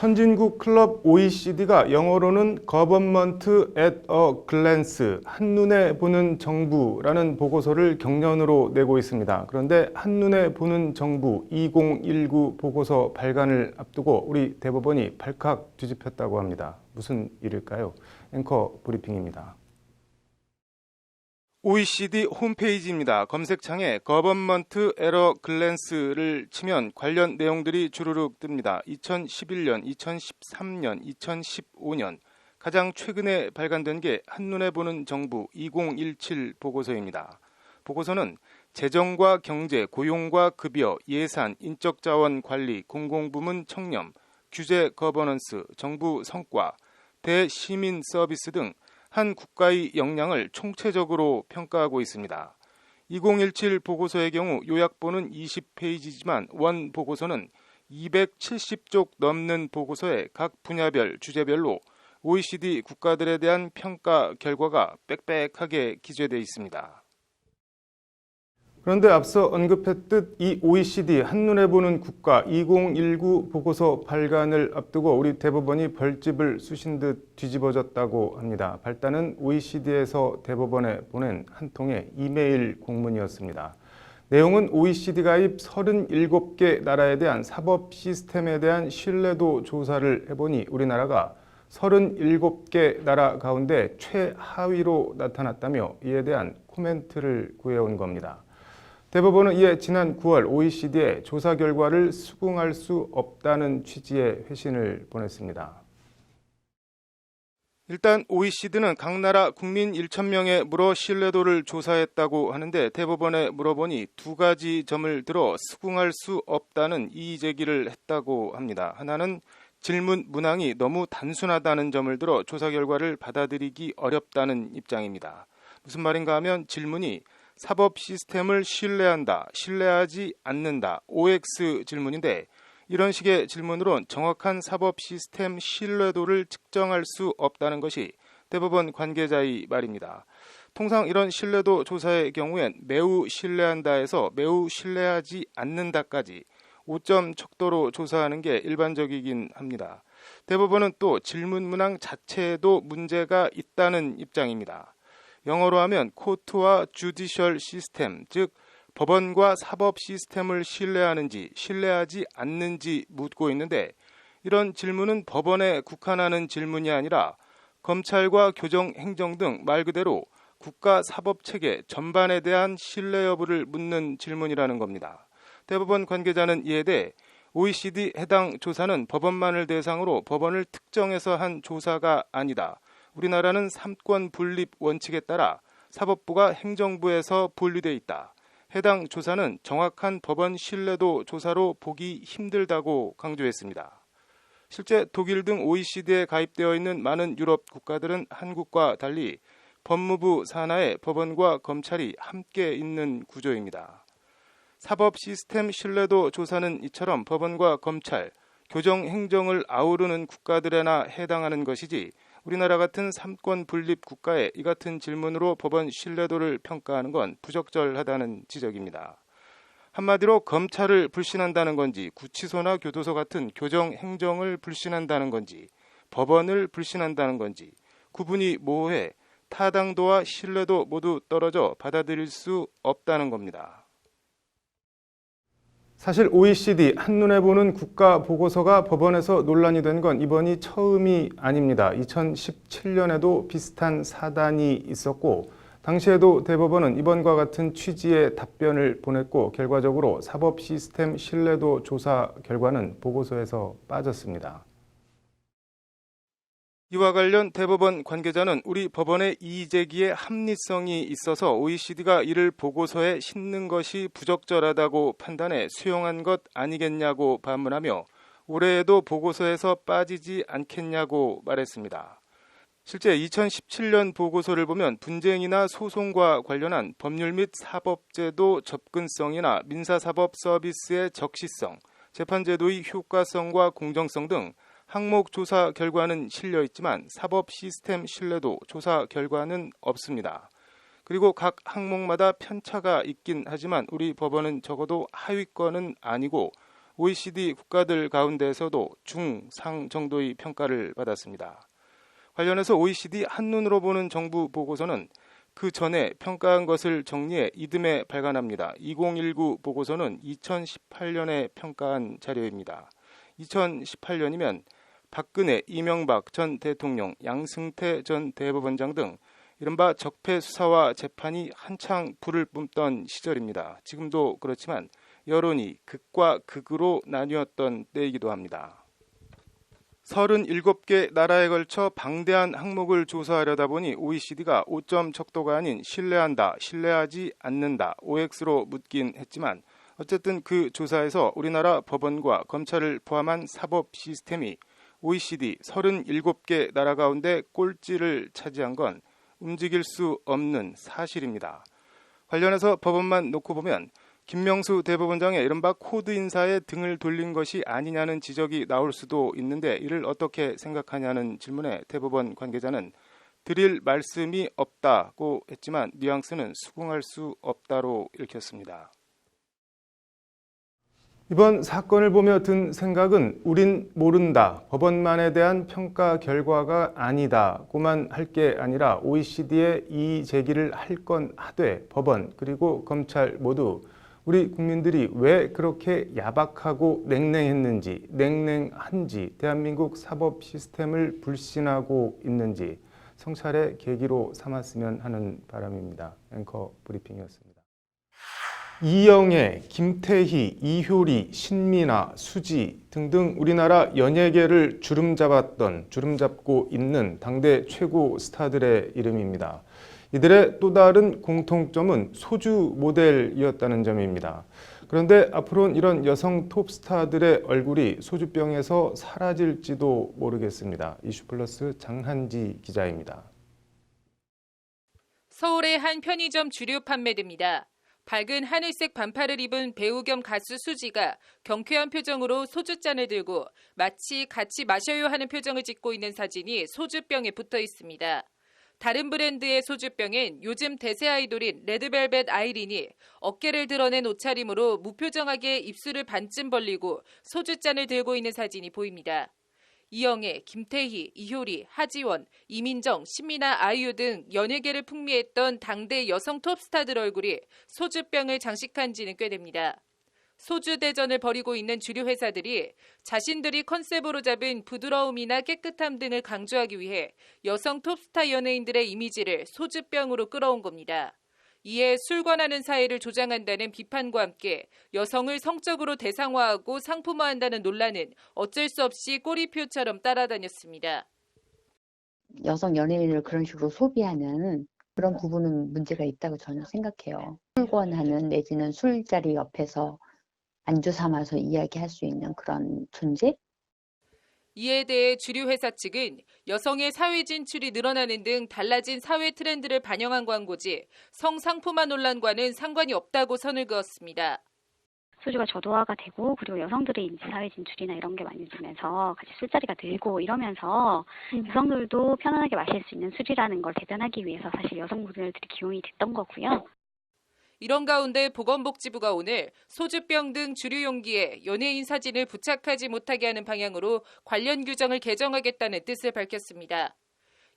선진국 클럽 OECD가 영어로는 Government at a Glance, 한눈에 보는 정부라는 보고서를 경년으로 내고 있습니다. 그런데 한눈에 보는 정부 2019 보고서 발간을 앞두고 우리 대법원이 발칵 뒤집혔다고 합니다. 무슨 일일까요? 앵커 브리핑입니다. OECD 홈페이지입니다. 검색창에 Government at a Glance를 치면 관련 내용들이 주르륵 뜹니다. 2011년, 2013년, 2015년 가장 최근에 발간된 게 한눈에 보는 정부 2017 보고서입니다. 보고서는 재정과 경제, 고용과 급여, 예산, 인적자원 관리, 공공부문 청렴, 규제 거버넌스, 정부 성과, 대시민 서비스 등 한 국가의 역량을 총체적으로 평가하고 있습니다. 2017 보고서의 경우 요약본은 20페이지지만 원 보고서는 270쪽 넘는 보고서에 각 분야별, 주제별로 OECD 국가들에 대한 평가 결과가 빽빽하게 기재되어 있습니다. 그런데 앞서 언급했듯 이 OECD 한눈에 보는 국가 2019 보고서 발간을 앞두고 우리 대법원이 벌집을 쑤신 듯 뒤집어졌다고 합니다. 발단은 OECD에서 대법원에 보낸 한 통의 이메일 공문이었습니다. 내용은 OECD 가입 37개 나라에 대한 사법 시스템에 대한 신뢰도 조사를 해보니 우리나라가 37개 나라 가운데 최하위로 나타났다며 이에 대한 코멘트를 구해온 겁니다. 대법원은 이에 지난 9월 OECD의 조사 결과를 수긍할 수 없다는 취지의 회신을 보냈습니다. 일단 OECD는 각 나라 국민 1,000명에 물어 신뢰도를 조사했다고 하는데 대법원에 물어보니 두 가지 점을 들어 수긍할 수 없다는 이의 제기를 했다고 합니다. 하나는 질문 문항이 너무 단순하다는 점을 들어 조사 결과를 받아들이기 어렵다는 입장입니다. 무슨 말인가 하면 질문이 사법 시스템을 신뢰한다, 신뢰하지 않는다, OX 질문인데 이런 식의 질문으론 정확한 사법 시스템 신뢰도를 측정할 수 없다는 것이 대법원 관계자의 말입니다. 통상 이런 신뢰도 조사의 경우엔 매우 신뢰한다에서 매우 신뢰하지 않는다까지 5점 척도로 조사하는 게 일반적이긴 합니다. 대법원은 또 질문 문항 자체에도 문제가 있다는 입장입니다. 영어로 하면 코트와 주디셜 시스템, 즉 법원과 사법 시스템을 신뢰하는지 신뢰하지 않는지 묻고 있는데 이런 질문은 법원에 국한하는 질문이 아니라 검찰과 교정, 행정 등 말 그대로 국가 사법체계 전반에 대한 신뢰 여부를 묻는 질문이라는 겁니다. 대법원 관계자는 이에 대해 OECD 해당 조사는 법원만을 대상으로 법원을 특정해서 한 조사가 아니다. 우리나라는 삼권 분립 원칙에 따라 사법부가 행정부에서 분리돼 있다. 해당 조사는 정확한 법원 신뢰도 조사로 보기 힘들다고 강조했습니다. 실제 독일 등 OECD에 가입되어 있는 많은 유럽 국가들은 한국과 달리 법무부 산하에 법원과 검찰이 함께 있는 구조입니다. 사법 시스템 신뢰도 조사는 이처럼 법원과 검찰, 교정, 행정을 아우르는 국가들에나 해당하는 것이지 우리나라 같은 삼권 분립 국가에 이 같은 질문으로 법원 신뢰도를 평가하는 건 부적절하다는 지적입니다. 한마디로 검찰을 불신한다는 건지 구치소나 교도소 같은 교정, 행정을 불신한다는 건지 법원을 불신한다는 건지 구분이 모호해 타당도와 신뢰도 모두 떨어져 받아들일 수 없다는 겁니다. 사실 OECD 한눈에 보는 국가 보고서가 법원에서 논란이 된 건 이번이 처음이 아닙니다. 2017년에도 비슷한 사단이 있었고 당시에도 대법원은 이번과 같은 취지의 답변을 보냈고 결과적으로 사법 시스템 신뢰도 조사 결과는 보고서에서 빠졌습니다. 이와 관련 대법원 관계자는 우리 법원의 이의 제기에 합리성이 있어서 OECD가 이를 보고서에 싣는 것이 부적절하다고 판단해 수용한 것 아니겠냐고 반문하며 올해에도 보고서에서 빠지지 않겠냐고 말했습니다. 실제 2017년 보고서를 보면 분쟁이나 소송과 관련한 법률 및 사법제도 접근성이나 민사사법 서비스의 적시성, 재판제도의 효과성과 공정성 등 항목 조사 결과는 실려 있지만 사법 시스템 신뢰도 조사 결과는 없습니다. 그리고 각 항목마다 편차가 있긴 하지만 우리 법원은 적어도 하위권은 아니고 OECD 국가들 가운데에서도 중, 상 정도의 평가를 받았습니다. 관련해서 OECD 한눈으로 보는 정부 보고서는 그 전에 평가한 것을 정리해 이듬해 발간합니다. 2019 보고서는 2018년에 평가한 자료입니다. 2018년이면 박근혜, 이명박 전 대통령, 양승태 전 대법원장 등 이른바 적폐 수사와 재판이 한창 불을 뿜던 시절입니다. 지금도 그렇지만 여론이 극과 극으로 나뉘었던 때이기도 합니다. 37개 나라에 걸쳐 방대한 항목을 조사하려다 보니 OECD가 5점 척도가 아닌 신뢰한다, 신뢰하지 않는다, OX로 묻긴 했지만 어쨌든 그 조사에서 우리나라 법원과 검찰을 포함한 사법 시스템이 OECD 37개 나라 가운데 꼴찌를 차지한 건 움직일 수 없는 사실입니다. 관련해서 법원만 놓고 보면 김명수 대법원장의 이른바 코드 인사에 등을 돌린 것이 아니냐는 지적이 나올 수도 있는데 이를 어떻게 생각하냐는 질문에 대법원 관계자는 드릴 말씀이 없다고 했지만 뉘앙스는 수긍할 수 없다로 읽혔습니다. 이번 사건을 보며 든 생각은 우린 모른다, 법원만에 대한 평가 결과가 아니다고만 할 게 아니라 OECD에 이의 제기를 할 건 하되 법원 그리고 검찰 모두 우리 국민들이 왜 그렇게 야박하고 냉랭한지 대한민국 사법 시스템을 불신하고 있는지 성찰의 계기로 삼았으면 하는 바람입니다. 앵커 브리핑이었습니다. 이영애, 김태희, 이효리, 신민아, 수지 등등 우리나라 연예계를 주름잡고 있는 당대 최고 스타들의 이름입니다. 이들의 또 다른 공통점은 소주 모델이었다는 점입니다. 그런데 앞으로는 이런 여성 톱스타들의 얼굴이 소주병에서 사라질지도 모르겠습니다. 이슈플러스 장한지 기자입니다. 서울의 한 편의점 주류 판매됩니다. 밝은 하늘색 반팔을 입은 배우 겸 가수 수지가 경쾌한 표정으로 소주잔을 들고 마치 같이 마셔요 하는 표정을 짓고 있는 사진이 소주병에 붙어 있습니다. 다른 브랜드의 소주병엔 요즘 대세 아이돌인 레드벨벳 아이린이 어깨를 드러낸 옷차림으로 무표정하게 입술을 반쯤 벌리고 소주잔을 들고 있는 사진이 보입니다. 이영애, 김태희, 이효리, 하지원, 이민정, 신민아, 아이유 등 연예계를 풍미했던 당대 여성 톱스타들 얼굴이 소주병을 장식한 지는 꽤 됩니다. 소주 대전을 벌이고 있는 주류 회사들이 자신들이 컨셉으로 잡은 부드러움이나 깨끗함 등을 강조하기 위해 여성 톱스타 연예인들의 이미지를 소주병으로 끌어온 겁니다. 이에 술 권하는 사회를 조장한다는 비판과 함께 여성을 성적으로 대상화하고 상품화한다는 논란은 어쩔 수 없이 꼬리표처럼 따라다녔습니다. 여성 연예인을 그런 식으로 소비하는 그런 부분은 문제가 있다고 저는 생각해요. 술 권하는 내지는 술자리 옆에서 안주 삼아서 이야기할 수 있는 그런 존재? 이에 대해 주류 회사 측은 여성의 사회 진출이 늘어나는 등 달라진 사회 트렌드를 반영한 광고지 성상품화 논란과는 상관이 없다고 선을 그었습니다. 소주가 저도화가 되고 그리고 여성들의 이제 사회 진출이나 이런 게 많이 되면서 같이 술자리가 늘고 이러면서 여성들도 편안하게 마실 수 있는 술이라는 걸 대변하기 위해서 사실 여성 모델들이 기용이 됐던 거고요. 이런 가운데 보건복지부가 오늘 소주병 등 주류 용기에 연예인 사진을 부착하지 못하게 하는 방향으로 관련 규정을 개정하겠다는 뜻을 밝혔습니다.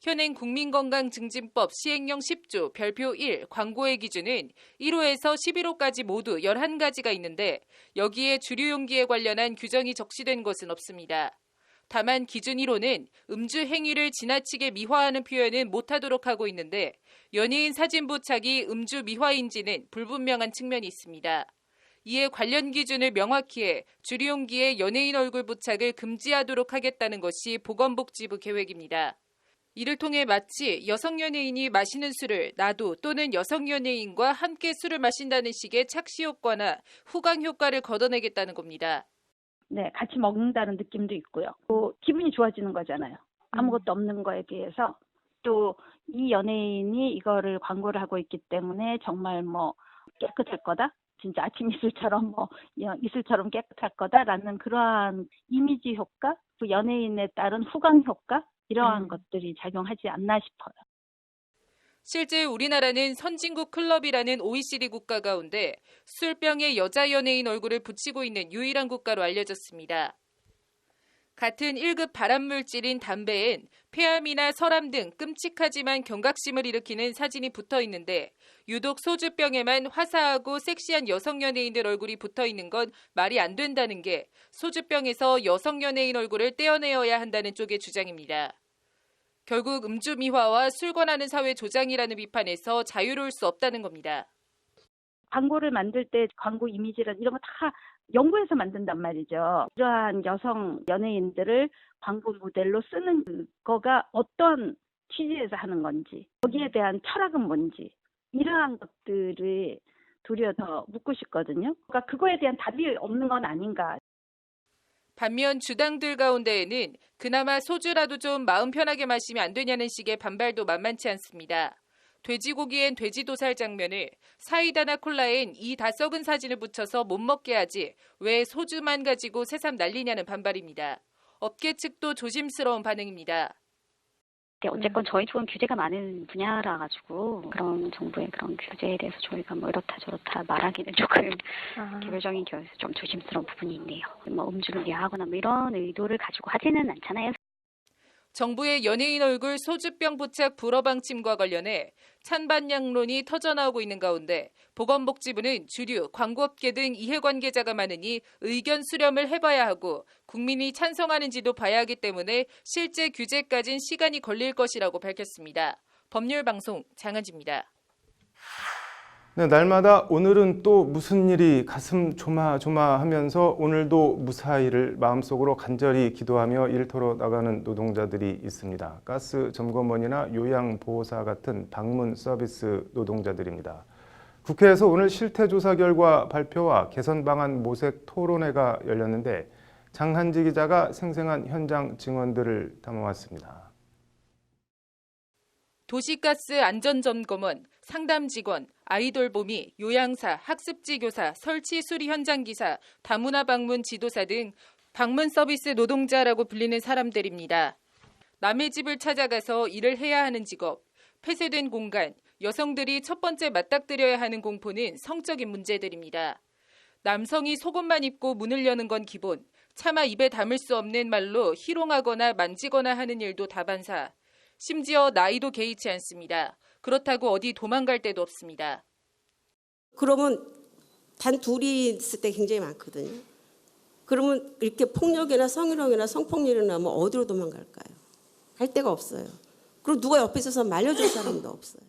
현행 국민건강증진법 시행령 10조 별표 1 광고의 기준은 1호에서 11호까지 모두 11가지가 있는데 여기에 주류 용기에 관련한 규정이 적시된 것은 없습니다. 다만 기준 1호는 음주 행위를 지나치게 미화하는 표현은 못하도록 하고 있는데 연예인 사진 부착이 음주 미화인지는 불분명한 측면이 있습니다. 이에 관련 기준을 명확히 해 주류 용기에 연예인 얼굴 부착을 금지하도록 하겠다는 것이 보건복지부 계획입니다. 이를 통해 마치 여성 연예인이 마시는 술을 나도 또는 여성 연예인과 함께 술을 마신다는 식의 착시 효과나 후광 효과를 걷어내겠다는 겁니다. 네, 같이 먹는다는 느낌도 있고요. 또 기분이 좋아지는 거잖아요. 아무것도 없는 거에 비해서 또 이 연예인이 이거를 광고를 하고 있기 때문에 정말 뭐 깨끗할 거다. 진짜 아침 이슬처럼 이슬처럼 깨끗할 거다라는 그러한 이미지 효과, 그 연예인에 따른 후광 효과 이러한 것들이 작용하지 않나 싶어요. 실제 우리나라는 선진국 클럽이라는 OECD 국가 가운데 술병에 여자 연예인 얼굴을 붙이고 있는 유일한 국가로 알려졌습니다. 같은 1급 발암물질인 담배엔 폐암이나 설암 등 끔찍하지만 경각심을 일으키는 사진이 붙어 있는데 유독 소주병에만 화사하고 섹시한 여성 연예인들 얼굴이 붙어 있는 건 말이 안 된다는 게 소주병에서 여성 연예인 얼굴을 떼어내어야 한다는 쪽의 주장입니다. 결국 음주 미화와 술 권하는 사회 조장이라는 비판에서 자유로울 수 없다는 겁니다. 광고를 만들 때 광고 이미지란 이런 거 다 연구해서 만든단 말이죠. 이러한 여성 연예인들을 광고 모델로 쓰는 거가 어떤 취지에서 하는 건지, 거기에 대한 철학은 뭔지 이러한 것들을 도리어 더 묻고 싶거든요. 그러니까 그거에 대한 답이 없는 건 아닌가. 반면 주당들 가운데에는 그나마 소주라도 좀 마음 편하게 마시면 안 되냐는 식의 반발도 만만치 않습니다. 돼지고기엔 돼지도살 장면을 사이다나 콜라엔 이 다 썩은 사진을 붙여서 못 먹게 하지 왜 소주만 가지고 새삼 난리냐는 반발입니다. 업계 측도 조심스러운 반응입니다. 근데 어쨌건 저희 쪽은 규제가 많은 분야라 가지고 그런 정부의 그런 규제에 대해서 저희가 뭐 이렇다 저렇다 말하기는 조금 개별적인 경우에서 좀 조심스러운 부분이 있네요. 뭐 음주를 예하거나 뭐 이런 의도를 가지고 하지는 않잖아요. 정부의 연예인 얼굴 소주병 부착 불허 방침과 관련해 찬반양론이 터져나오고 있는 가운데 보건복지부는 주류, 광고업계 등 이해관계자가 많으니 의견 수렴을 해봐야 하고 국민이 찬성하는지도 봐야 하기 때문에 실제 규제까지는 시간이 걸릴 것이라고 밝혔습니다. 법률방송 장한지입니다. 네, 날마다 오늘은 또 무슨 일이 가슴 조마조마하면서 오늘도 무사히를 마음속으로 간절히 기도하며 일터로 나가는 노동자들이 있습니다. 가스 점검원이나 요양보호사 같은 방문 서비스 노동자들입니다. 국회에서 오늘 실태조사 결과 발표와 개선 방안 모색 토론회가 열렸는데 장한지 기자가 생생한 현장 증언들을 담아왔습니다. 도시가스 안전점검원, 상담직원, 아이돌보미, 요양사, 학습지 교사, 설치 수리 현장 기사, 다문화 방문 지도사 등 방문 서비스 노동자라고 불리는 사람들입니다. 남의 집을 찾아가서 일을 해야 하는 직업, 폐쇄된 공간, 여성들이 첫 번째 맞닥뜨려야 하는 공포는 성적인 문제들입니다. 남성이 속옷만 입고 문을 여는 건 기본, 차마 입에 담을 수 없는 말로 희롱하거나 만지거나 하는 일도 다반사. 심지어 나이도 개의치 않습니다. 그렇다고 어디 도망갈 데도 없습니다. 그러면 단 둘이 있을 때 굉장히 많거든요. 그러면 이렇게 폭력이나 성희롱이나 성폭력이 나면 어디로 도망갈까요? 갈 데가 없어요. 그리고 누가 옆에 있어서 말려줄 사람도 없어요.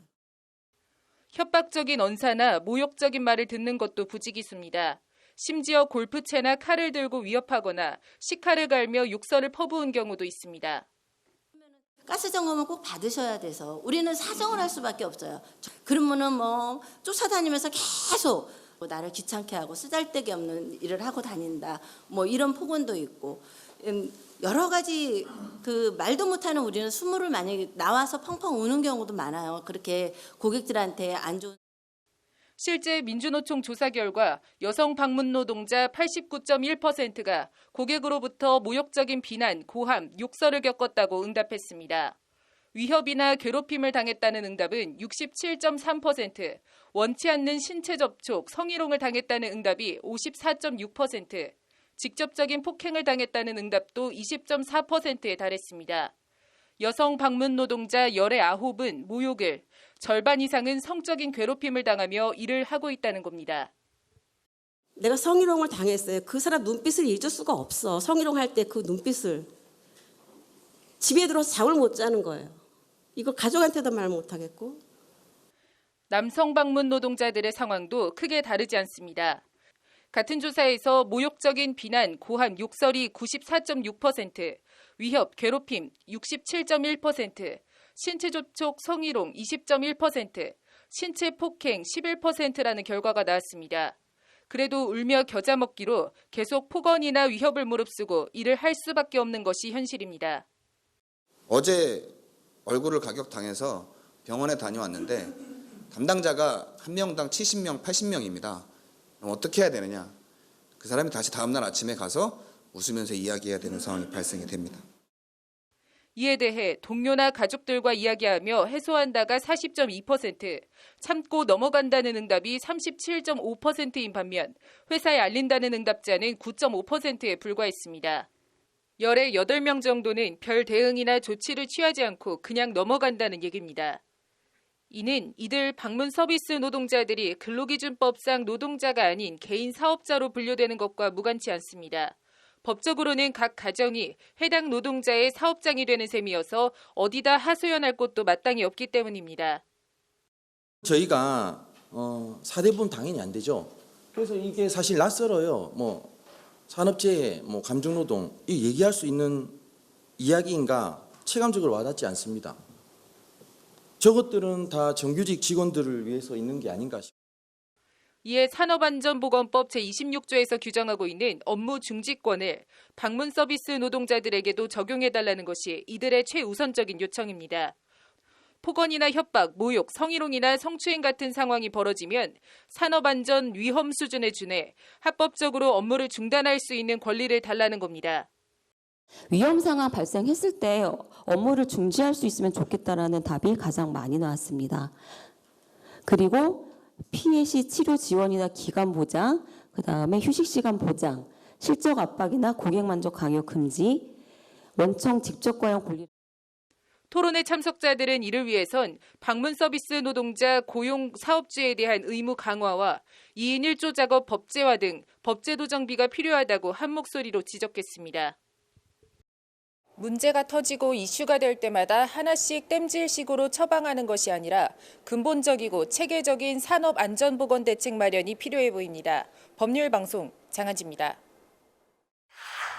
협박적인 언사나 모욕적인 말을 듣는 것도 부지기수입니다. 심지어 골프채나 칼을 들고 위협하거나 식칼을 갈며 욕설을 퍼부은 경우도 있습니다. 가스 점검은 꼭 받으셔야 돼서 우리는 사정을 할 수밖에 없어요. 그러면은 뭐 쫓아다니면서 계속 나를 귀찮게 하고 쓰잘데기 없는 일을 하고 다닌다. 뭐 이런 폭언도 있고 여러 가지 그 말도 못하는 우리는 수모를 만약에 나와서 펑펑 우는 경우도 많아요. 그렇게 고객들한테 안 좋은. 실제 민주노총 조사 결과 여성 방문 노동자 89.1%가 고객으로부터 모욕적인 비난, 고함, 욕설을 겪었다고 응답했습니다. 위협이나 괴롭힘을 당했다는 응답은 67.3%, 원치 않는 신체 접촉, 성희롱을 당했다는 응답이 54.6%, 직접적인 폭행을 당했다는 응답도 20.4%에 달했습니다. 여성 방문 노동자 19은 모욕을, 절반 이상은 성적인 괴롭힘을 당하며 일을 하고 있다는 겁니다. 내가 성희롱을 당했어요. 그 사람 눈빛을 잊을 수가 없어. 성희롱 할 때 그 눈빛을. 집에 들어서 잠을 못 자는 거예요. 이걸 가족한테도 말 못 하겠고. 남성 방문 노동자들의 상황도 크게 다르지 않습니다. 같은 조사에서 모욕적인 비난, 고함, 욕설이 94.6%, 위협, 괴롭힘 67.1%, 신체 접촉, 성희롱 20.1%, 신체 폭행 11%라는 결과가 나왔습니다. 그래도 울며 겨자 먹기로 계속 폭언이나 위협을 무릅쓰고 일을 할 수밖에 없는 것이 현실입니다. 어제 얼굴을 가격당해서 병원에 다녀왔는데 담당자가 한 명당 70명, 80명입니다. 그럼 어떻게 해야 되느냐? 그 사람이 다시 다음날 아침에 가서 웃으면서 이야기해야 되는 상황이 발생이 됩니다. 이에 대해 동료나 가족들과 이야기하며 해소한다가 40.2%, 참고 넘어간다는 응답이 37.5%인 반면 회사에 알린다는 응답자는 9.5%에 불과했습니다. 열의 8명 정도는 별 대응이나 조치를 취하지 않고 그냥 넘어간다는 얘기입니다. 이는 이들 방문 서비스 노동자들이 근로기준법상 노동자가 아닌 개인 사업자로 분류되는 것과 무관치 않습니다. 법적으로는 각 가정이 해당 노동자의 사업장이 되는 셈이어서 어디다 하소연할 곳도 마땅히 없기 때문입니다. 저희가 사대분 당연히 안 되죠. 그래서 이게 사실 낯설어요. 뭐 산업재해, 뭐 감정노동 이 얘기할 수 있는 이야기인가 체감적으로 와닿지 않습니다. 저것들은 다 정규직 직원들을 위해서 있는 게 아닌가 싶습니다. 이에 산업안전보건법 제26조에서 규정하고 있는 업무 중지권을 방문 서비스 노동자들에게도 적용해달라는 것이 이들의 최우선적인 요청입니다. 폭언이나 협박, 모욕, 성희롱이나 성추행 같은 상황이 벌어지면 산업안전 위험 수준에 준해 합법적으로 업무를 중단할 수 있는 권리를 달라는 겁니다. 위험 상황 발생했을 때 업무를 중지할 수 있으면 좋겠다라는 답이 가장 많이 나왔습니다. 그리고 피해 시 치료 지원이나 기간 보장, 그다음에 휴식 시간 보장, 실적 압박이나 고객 만족 강요 금지, 원청 직접 과용 권리. 토론회 참석자들은 이를 위해선 방문 서비스 노동자 고용 사업주에 대한 의무 강화와 2인 1조 작업 법제화 등 법제도 정비가 필요하다고 한 목소리로 지적했습니다. 문제가 터지고 이슈가 될 때마다 하나씩 땜질식으로 처방하는 것이 아니라 근본적이고 체계적인 산업안전보건 대책 마련이 필요해 보입니다. 법률방송 장한지입니다.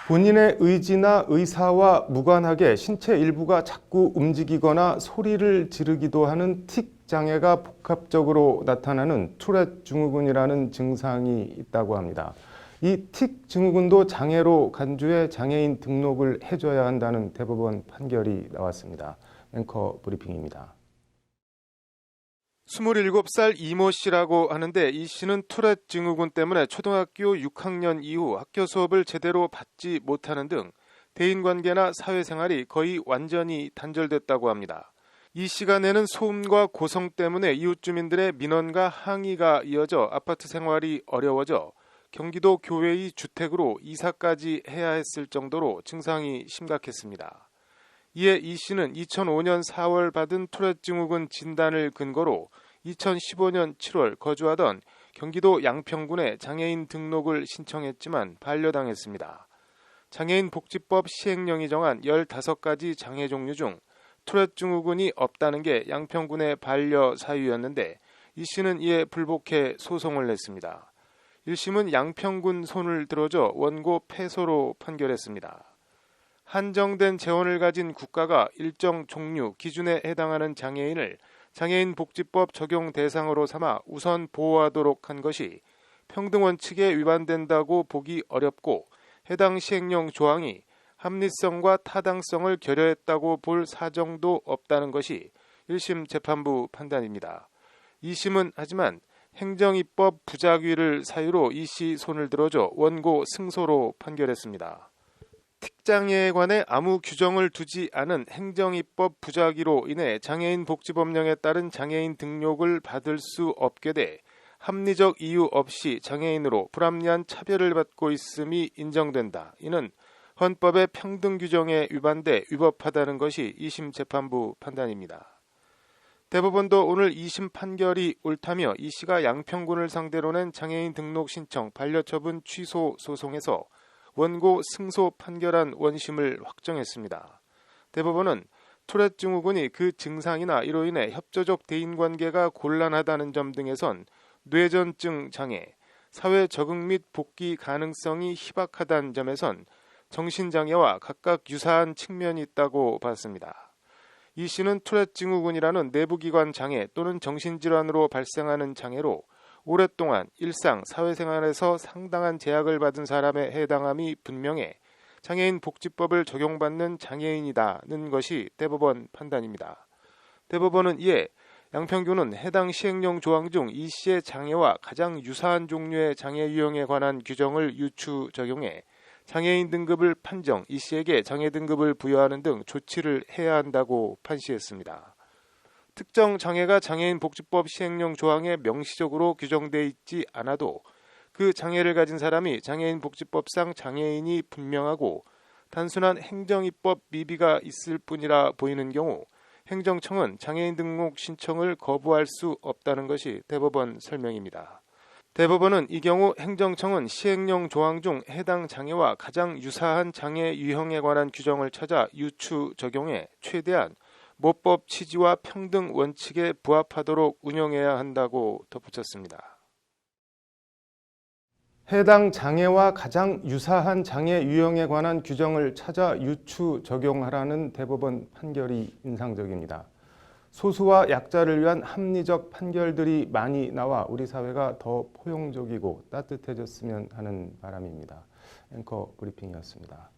본인의 의지나 의사와 무관하게 신체 일부가 자꾸 움직이거나 소리를 지르기도 하는 틱 장애가 복합적으로 나타나는 투렛 증후군이라는 증상이 있다고 합니다. 이 틱 증후군도 장애로 간주해 장애인 등록을 해줘야 한다는 대법원 판결이 나왔습니다. 앵커 브리핑입니다. 27살 이모 씨라고 하는데 이 씨는 투렛 증후군 때문에 초등학교 6학년 이후 학교 수업을 제대로 받지 못하는 등 대인관계나 사회생활이 거의 완전히 단절됐다고 합니다. 이 씨가 내는 소음과 고성 때문에 이웃 주민들의 민원과 항의가 이어져 아파트 생활이 어려워져 경기도 교외의 주택으로 이사까지 해야 했을 정도로 증상이 심각했습니다. 이에 이 씨는 2005년 4월 받은 투렛 증후군 진단을 근거로 2015년 7월 거주하던 경기도 양평군에 장애인 등록을 신청했지만 반려당했습니다. 장애인 복지법 시행령이 정한 15가지 장애 종류 중 투렛 증후군이 없다는 게 양평군의 반려 사유였는데 이 씨는 이에 불복해 소송을 냈습니다. 1심은 양평군 손을 들어줘 원고 패소로 판결했습니다. 한정된 재원을 가진 국가가 일정 종류 기준에 해당하는 장애인을 장애인 복지법 적용 대상으로 삼아 우선 보호하도록 한 것이 평등 원칙에 위반된다고 보기 어렵고 해당 시행령 조항이 합리성과 타당성을 결여했다고 볼 사정도 없다는 것이 1심 재판부 판단입니다. 2심은 하지만 행정입법 부작위를 사유로 이 씨 손을 들어줘 원고 승소로 판결했습니다. 틱장애에 관해 아무 규정을 두지 않은 행정입법 부작위로 인해 장애인 복지법령에 따른 장애인 등록을 받을 수 없게 돼 합리적 이유 없이 장애인으로 불합리한 차별을 받고 있음이 인정된다. 이는 헌법의 평등 규정에 위반돼 위법하다는 것이 2심 재판부 판단입니다. 대법원도 오늘 2심 판결이 옳다며 이 씨가 양평군을 상대로 낸 장애인 등록 신청 반려처분 취소 소송에서 원고 승소 판결한 원심을 확정했습니다. 대법원은 투렛 증후군이 그 증상이나 이로 인해 협조적 대인관계가 곤란하다는 점 등에선 뇌전증 장애, 사회 적응 및 복귀 가능성이 희박하다는 점에선 정신장애와 각각 유사한 측면이 있다고 봤습니다. 이 씨는 투렛 증후군이라는 내부기관 장애 또는 정신질환으로 발생하는 장애로 오랫동안 일상, 사회생활에서 상당한 제약을 받은 사람에 해당함이 분명해 장애인 복지법을 적용받는 장애인이다는 것이 대법원 판단입니다. 대법원은 이에 양평군은 해당 시행령 조항 중 이 씨의 장애와 가장 유사한 종류의 장애 유형에 관한 규정을 유추 적용해 장애인 등급을 판정, 이 씨에게 장애 등급을 부여하는 등 조치를 해야 한다고 판시했습니다. 특정 장애가 장애인 복지법 시행령 조항에 명시적으로 규정되어 있지 않아도 그 장애를 가진 사람이 장애인 복지법상 장애인이 분명하고 단순한 행정입법 미비가 있을 뿐이라 보이는 경우 행정청은 장애인 등록 신청을 거부할 수 없다는 것이 대법원 설명입니다. 대법원은 이 경우 행정청은 시행령 조항 중 해당 장애와 가장 유사한 장애 유형에 관한 규정을 찾아 유추 적용해 최대한 모법 취지와 평등 원칙에 부합하도록 운영해야 한다고 덧붙였습니다. 해당 장애와 가장 유사한 장애 유형에 관한 규정을 찾아 유추 적용하라는 대법원 판결이 인상적입니다. 소수와 약자를 위한 합리적 판결들이 많이 나와 우리 사회가 더 포용적이고 따뜻해졌으면 하는 바람입니다. 앵커 브리핑이었습니다.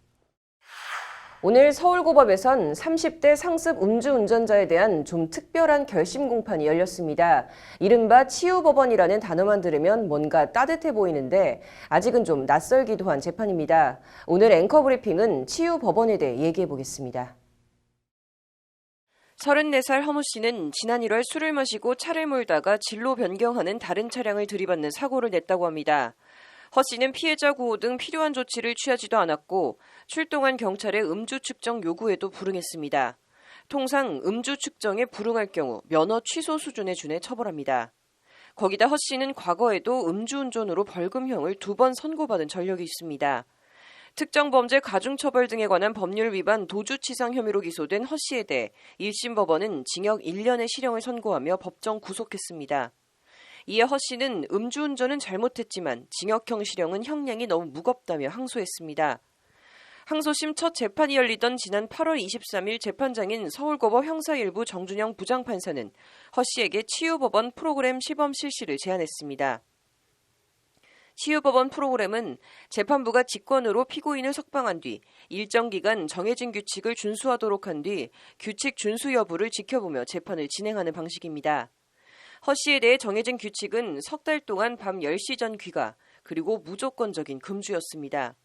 오늘 서울고법에선 30대 상습 음주운전자에 대한 좀 특별한 결심 공판이 열렸습니다. 이른바 치유법원이라는 단어만 들으면 뭔가 따뜻해 보이는데 아직은 좀 낯설기도 한 재판입니다. 오늘 앵커 브리핑은 치유법원에 대해 얘기해 보겠습니다. 34살 허무 씨는 지난 1월 술을 마시고 차를 몰다가 진로 변경하는 다른 차량을 들이받는 사고를 냈다고 합니다. 허 씨는 피해자 구호 등 필요한 조치를 취하지도 않았고 출동한 경찰의 음주 측정 요구에도 불응했습니다. 통상 음주 측정에 불응할 경우 면허 취소 수준에 준해 처벌합니다. 거기다 허 씨는 과거에도 음주운전으로 벌금형을 2번 선고받은 전력이 있습니다. 특정범죄 가중처벌 등에 관한 법률 위반 도주치상 혐의로 기소된 허 씨에 대해 1심 법원은 징역 1년의 실형을 선고하며 법정 구속했습니다. 이에 허 씨는 음주운전은 잘못했지만 징역형 실형은 형량이 너무 무겁다며 항소했습니다. 항소심 첫 재판이 열리던 지난 8월 23일 재판장인 서울고법 형사1부 정준영 부장판사는 허 씨에게 치유법원 프로그램 시범 실시를 제안했습니다. 치유법원 프로그램은 재판부가 직권으로 피고인을 석방한 뒤 일정 기간 정해진 규칙을 준수하도록 한 뒤 규칙 준수 여부를 지켜보며 재판을 진행하는 방식입니다. 허 씨에 대해 정해진 규칙은 석 달 동안 밤 10시 전 귀가, 그리고 무조건적인 금주였습니다.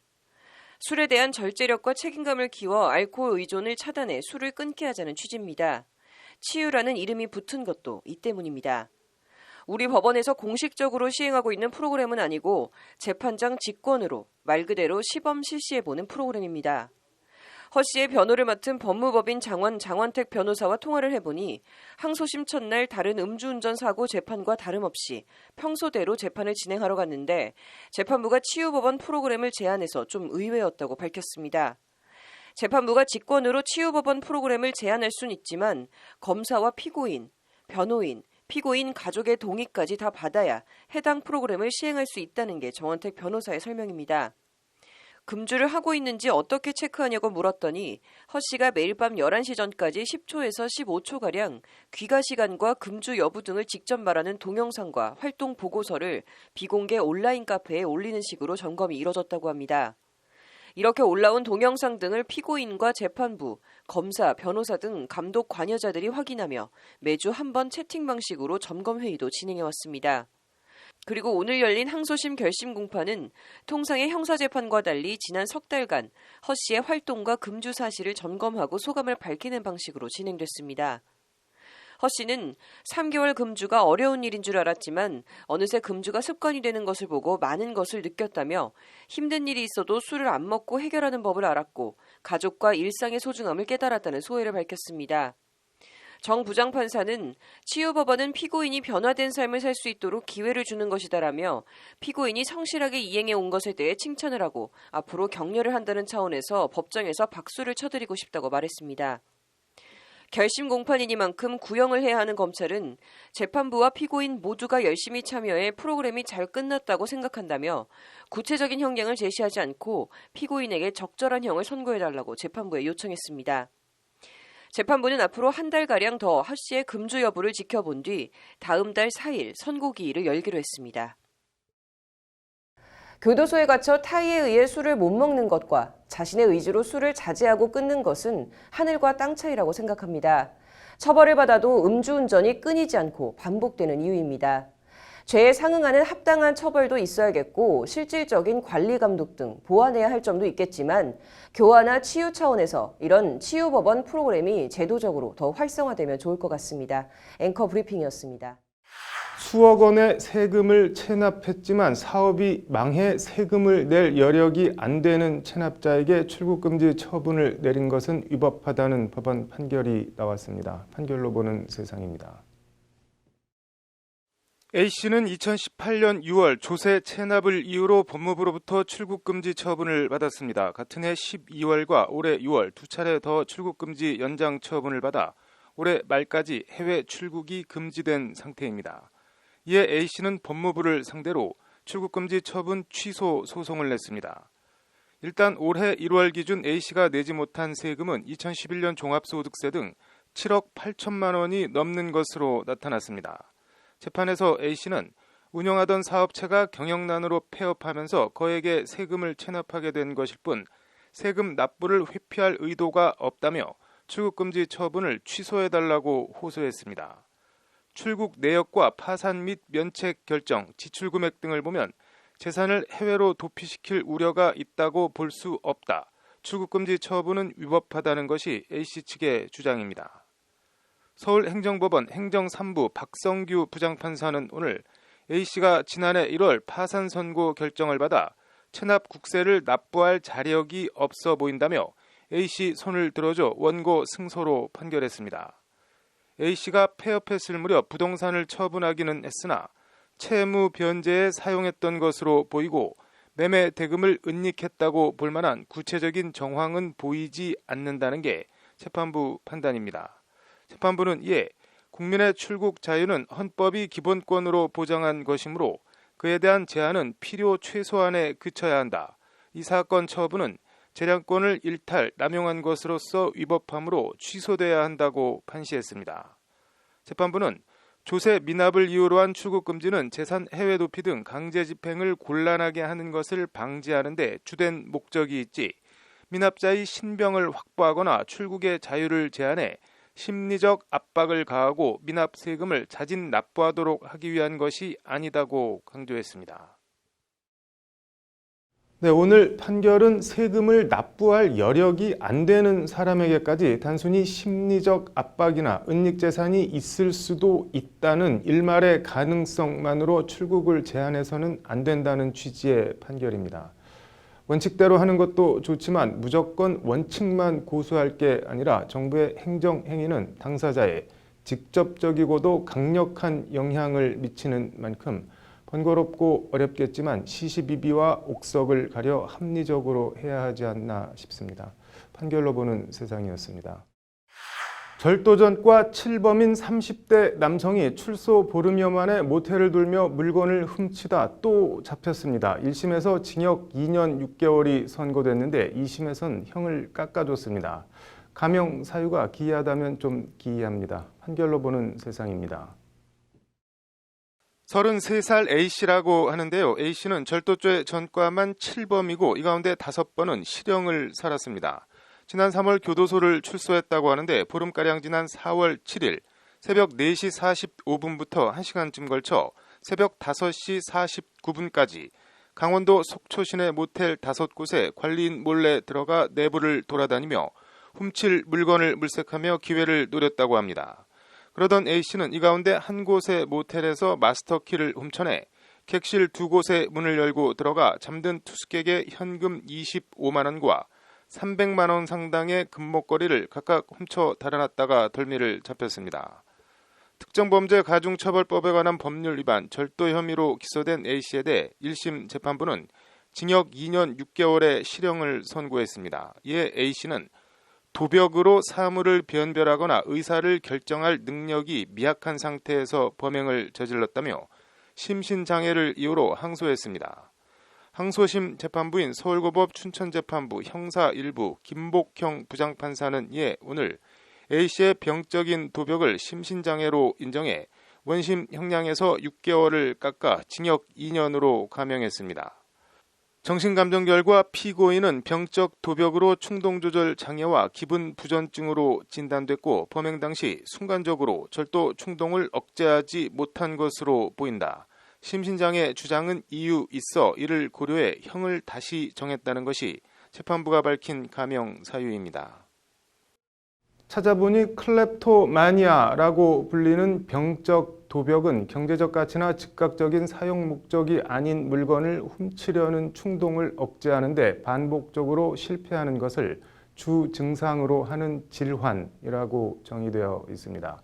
술에 대한 절제력과 책임감을 키워 알코올 의존을 차단해 술을 끊게 하자는 취지입니다. 치유라는 이름이 붙은 것도 이 때문입니다. 우리 법원에서 공식적으로 시행하고 있는 프로그램은 아니고 재판장 직권으로 말 그대로 시범 실시해보는 프로그램입니다. 허 씨의 변호를 맡은 법무법인 장원택 변호사와 통화를 해보니 항소심 첫날 다른 음주운전 사고 재판과 다름없이 평소대로 재판을 진행하러 갔는데 재판부가 치유법원 프로그램을 제안해서 좀 의외였다고 밝혔습니다. 재판부가 직권으로 치유법원 프로그램을 제안할 순 있지만 검사와 피고인, 변호인, 피고인 가족의 동의까지 다 받아야 해당 프로그램을 시행할 수 있다는 게 정원택 변호사의 설명입니다. 금주를 하고 있는지 어떻게 체크하냐고 물었더니 허 씨가 매일 밤 11시 전까지 10초에서 15초가량 귀가 시간과 금주 여부 등을 직접 말하는 동영상과 활동 보고서를 비공개 온라인 카페에 올리는 식으로 점검이 이뤄졌다고 합니다. 이렇게 올라온 동영상 등을 피고인과 재판부, 검사, 변호사 등 감독 관여자들이 확인하며 매주 한 번 채팅 방식으로 점검 회의도 진행해왔습니다. 그리고 오늘 열린 항소심 결심 공판은 통상의 형사재판과 달리 지난 석 달간 허 씨의 활동과 금주 사실을 점검하고 소감을 밝히는 방식으로 진행됐습니다. 허 씨는 3개월 금주가 어려운 일인 줄 알았지만 어느새 금주가 습관이 되는 것을 보고 많은 것을 느꼈다며 힘든 일이 있어도 술을 안 먹고 해결하는 법을 알았고 가족과 일상의 소중함을 깨달았다는 소회를 밝혔습니다. 정 부장판사는 치유법원은 피고인이 변화된 삶을 살 수 있도록 기회를 주는 것이다라며 피고인이 성실하게 이행해 온 것에 대해 칭찬을 하고 앞으로 격려를 한다는 차원에서 법정에서 박수를 쳐드리고 싶다고 말했습니다. 결심 공판이니만큼 구형을 해야 하는 검찰은 재판부와 피고인 모두가 열심히 참여해 프로그램이 잘 끝났다고 생각한다며 구체적인 형량을 제시하지 않고 피고인에게 적절한 형을 선고해달라고 재판부에 요청했습니다. 재판부는 앞으로 한 달가량 더 허 씨의 금주 여부를 지켜본 뒤 다음 달 4일 선고기일을 열기로 했습니다. 교도소에 갇혀 타의에 의해 술을 못 먹는 것과 자신의 의지로 술을 자제하고 끊는 것은 하늘과 땅 차이라고 생각합니다. 처벌을 받아도 음주운전이 끊이지 않고 반복되는 이유입니다. 죄에 상응하는 합당한 처벌도 있어야겠고 실질적인 관리 감독 등 보완해야 할 점도 있겠지만 교화나 치유 차원에서 이런 치유법원 프로그램이 제도적으로 더 활성화되면 좋을 것 같습니다. 앵커 브리핑이었습니다. 수억 원의 세금을 체납했지만 사업이 망해 세금을 낼 여력이 안 되는 체납자에게 출국금지 처분을 내린 것은 위법하다는 법원 판결이 나왔습니다. 판결로 보는 세상입니다. A씨는 2018년 6월 조세 체납을 이유로 법무부로부터 출국금지 처분을 받았습니다. 같은 해 12월과 올해 6월 두 차례 더 출국금지 연장 처분을 받아 올해 말까지 해외 출국이 금지된 상태입니다. 이에 A씨는 법무부를 상대로 출국금지 처분 취소 소송을 냈습니다. 일단 올해 1월 기준 A씨가 내지 못한 세금은 2011년 종합소득세 등 7억 8천만 원이 넘는 것으로 나타났습니다. 재판에서 A씨는 운영하던 사업체가 경영난으로 폐업하면서 거액의 세금을 체납하게 된 것일 뿐 세금 납부를 회피할 의도가 없다며 출국금지 처분을 취소해달라고 호소했습니다. 출국 내역과 파산 및 면책 결정, 지출 금액 등을 보면 재산을 해외로 도피시킬 우려가 있다고 볼 수 없다. 출국금지 처분은 위법하다는 것이 A씨 측의 주장입니다. 서울행정법원 행정3부 박성규 부장판사는 오늘 A씨가 지난해 1월 파산 선고 결정을 받아 체납 국세를 납부할 자력이 없어 보인다며 A씨 손을 들어줘 원고 승소로 판결했습니다. A씨가 폐업했을 무렵 부동산을 처분하기는 했으나 채무 변제에 사용했던 것으로 보이고 매매 대금을 은닉했다고 볼 만한 구체적인 정황은 보이지 않는다는 게 재판부 판단입니다. 재판부는 이에 국민의 출국 자유는 헌법이 기본권으로 보장한 것이므로 그에 대한 제한은 필요 최소한에 그쳐야 한다. 이 사건 처분은 재량권을 일탈, 남용한 것으로서 위법함으로 취소돼야 한다고 판시했습니다. 재판부는 조세 미납을 이유로 한 출국금지는 재산 해외 도피 등 강제 집행을 곤란하게 하는 것을 방지하는 데 주된 목적이 있지 미납자의 신병을 확보하거나 출국의 자유를 제한해 심리적 압박을 가하고 미납 세금을 자진 납부하도록 하기 위한 것이 아니다고 강조했습니다. 네, 오늘 판결은 세금을 납부할 여력이 안 되는 사람에게까지 단순히 심리적 압박이나 은닉재산이 있을 수도 있다는 일말의 가능성만으로 출국을 제한해서는 안 된다는 취지의 판결입니다. 원칙대로 하는 것도 좋지만 무조건 원칙만 고수할 게 아니라 정부의 행정행위는 당사자의 직접적이고도 강력한 영향을 미치는 만큼 번거롭고 어렵겠지만 시시비비와 옥석을 가려 합리적으로 해야 하지 않나 싶습니다. 판결로 보는 세상이었습니다. 절도전과 칠범인 30대 남성이 출소 보름여 만에 모텔을 돌며 물건을 훔치다 또 잡혔습니다. 1심에서 징역 2년 6개월이 선고됐는데 2심에선 형을 깎아줬습니다. 감형 사유가 기이하다면 좀 기이합니다. 판결로 보는 세상입니다. 33살 A씨라고 하는데요. A씨는 절도죄 전과만 7범이고 이 가운데 5번은 실형을 살았습니다. 지난 3월 교도소를 출소했다고 하는데 보름가량 지난 4월 7일 새벽 4시 45분부터 1시간쯤 걸쳐 새벽 5시 49분까지 강원도 속초 시내 모텔 5곳에 관리인 몰래 들어가 내부를 돌아다니며 훔칠 물건을 물색하며 기회를 노렸다고 합니다. 그러던 A씨는 이 가운데 한 곳의 모텔에서 마스터키를 훔쳐내 객실 2곳의 문을 열고 들어가 잠든 투숙객의 현금 25만 원과 300만 원 상당의 금목걸이를 각각 훔쳐 달아났다가 덜미를 잡혔습니다. 특정범죄 가중처벌법에 관한 법률 위반 절도 혐의로 기소된 A씨에 대해 1심 재판부는 징역 2년 6개월의 실형을 선고했습니다. 이에 A씨는 도벽으로 사물을 변별하거나 의사를 결정할 능력이 미약한 상태에서 범행을 저질렀다며 심신장애를 이유로 항소했습니다. 항소심 재판부인 서울고법 춘천재판부 형사 1부 김복형 부장판사는 이에 오늘 A씨의 병적인 도벽을 심신장애로 인정해 원심 형량에서 6개월을 깎아 징역 2년으로 감형했습니다. 정신감정 결과 피고인은 병적 도벽으로 충동조절 장애와 기분 부전증으로 진단됐고 범행 당시 순간적으로 절도 충동을 억제하지 못한 것으로 보인다. 심신장애 주장은 이유 있어 이를 고려해 형을 다시 정했다는 것이 재판부가 밝힌 감형 사유입니다. 찾아보니 클렙토마니아라고 불리는 병적 도벽은 경제적 가치나 즉각적인 사용 목적이 아닌 물건을 훔치려는 충동을 억제하는 데 반복적으로 실패하는 것을 주 증상으로 하는 질환이라고 정의되어 있습니다.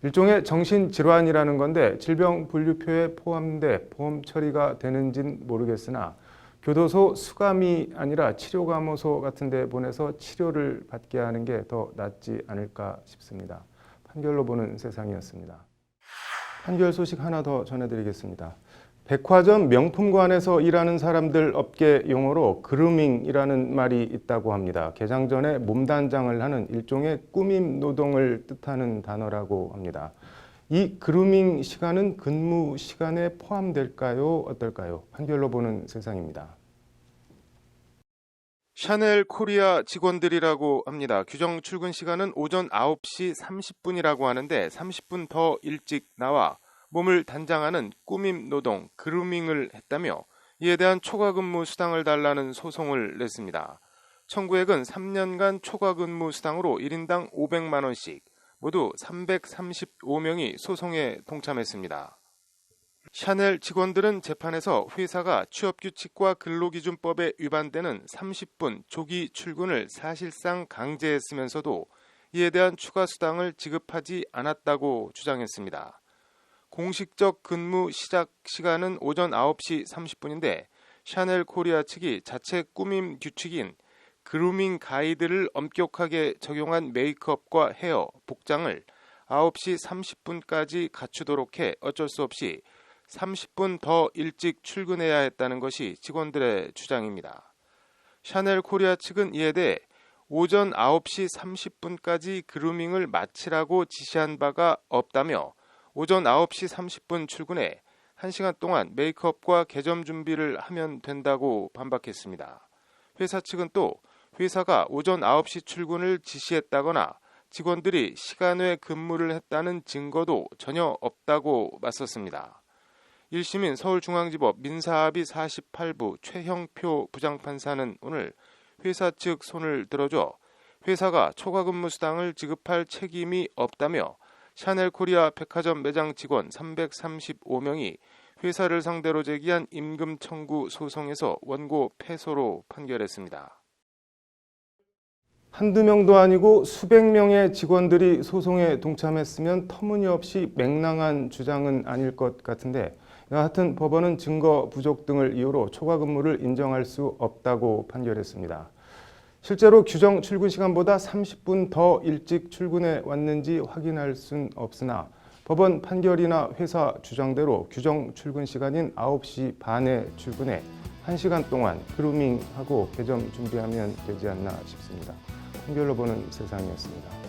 일종의 정신질환이라는 건데 질병분류표에 포함돼 보험 처리가 되는지는 모르겠으나 교도소 수감이 아니라 치료감호소 같은 데 보내서 치료를 받게 하는 게 더 낫지 않을까 싶습니다. 판결로 보는 세상이었습니다. 판결 소식 하나 더 전해드리겠습니다. 백화점 명품관에서 일하는 사람들 업계 용어로 그루밍이라는 말이 있다고 합니다. 개장 전에 몸단장을 하는 일종의 꾸밈 노동을 뜻하는 단어라고 합니다. 이 그루밍 시간은 근무 시간에 포함될까요? 어떨까요? 판결로 보는 세상입니다. 샤넬 코리아 직원들이라고 합니다. 규정 출근 시간은 오전 9시 30분이라고 하는데 30분 더 일찍 나와 몸을 단장하는 꾸밈 노동, 그루밍을 했다며 이에 대한 초과근무 수당을 달라는 소송을 냈습니다. 청구액은 3년간 초과근무 수당으로 1인당 500만 원씩, 모두 335명이 소송에 동참했습니다. 샤넬 직원들은 재판에서 회사가 취업규칙과 근로기준법에 위반되는 30분 조기 출근을 사실상 강제했으면서도 이에 대한 추가 수당을 지급하지 않았다고 주장했습니다. 공식적 근무 시작 시간은 오전 9시 30분인데 샤넬 코리아 측이 자체 꾸밈 규칙인 그루밍 가이드를 엄격하게 적용한 메이크업과 헤어, 복장을 9시 30분까지 갖추도록 해 어쩔 수 없이 30분 더 일찍 출근해야 했다는 것이 직원들의 주장입니다. 샤넬 코리아 측은 이에 대해 오전 9시 30분까지 그루밍을 마치라고 지시한 바가 없다며 오전 9시 30분 출근해 1시간 동안 메이크업과 개점 준비를 하면 된다고 반박했습니다. 회사 측은 또 회사가 오전 9시 출근을 지시했다거나 직원들이 시간 외 근무를 했다는 증거도 전혀 없다고 맞섰습니다. 1심인 서울중앙지법 민사합의 48부 최형표 부장판사는 오늘 회사 측 손을 들어줘 회사가 초과근무 수당을 지급할 책임이 없다며 샤넬 코리아 백화점 매장 직원 335명이 회사를 상대로 제기한 임금 청구 소송에서 원고 패소로 판결했습니다. 한두 명도 아니고 수백 명의 직원들이 소송에 동참했으면 터무니없이 맹랑한 주장은 아닐 것 같은데 여하튼 법원은 증거 부족 등을 이유로 초과근무를 인정할 수 없다고 판결했습니다. 실제로 규정 출근 시간보다 30분 더 일찍 출근해 왔는지 확인할 순 없으나 법원 판결이나 회사 주장대로 규정 출근 시간인 9시 반에 출근해 1시간 동안 그루밍하고 개점 준비하면 되지 않나 싶습니다. 판결로 보는 세상이었습니다.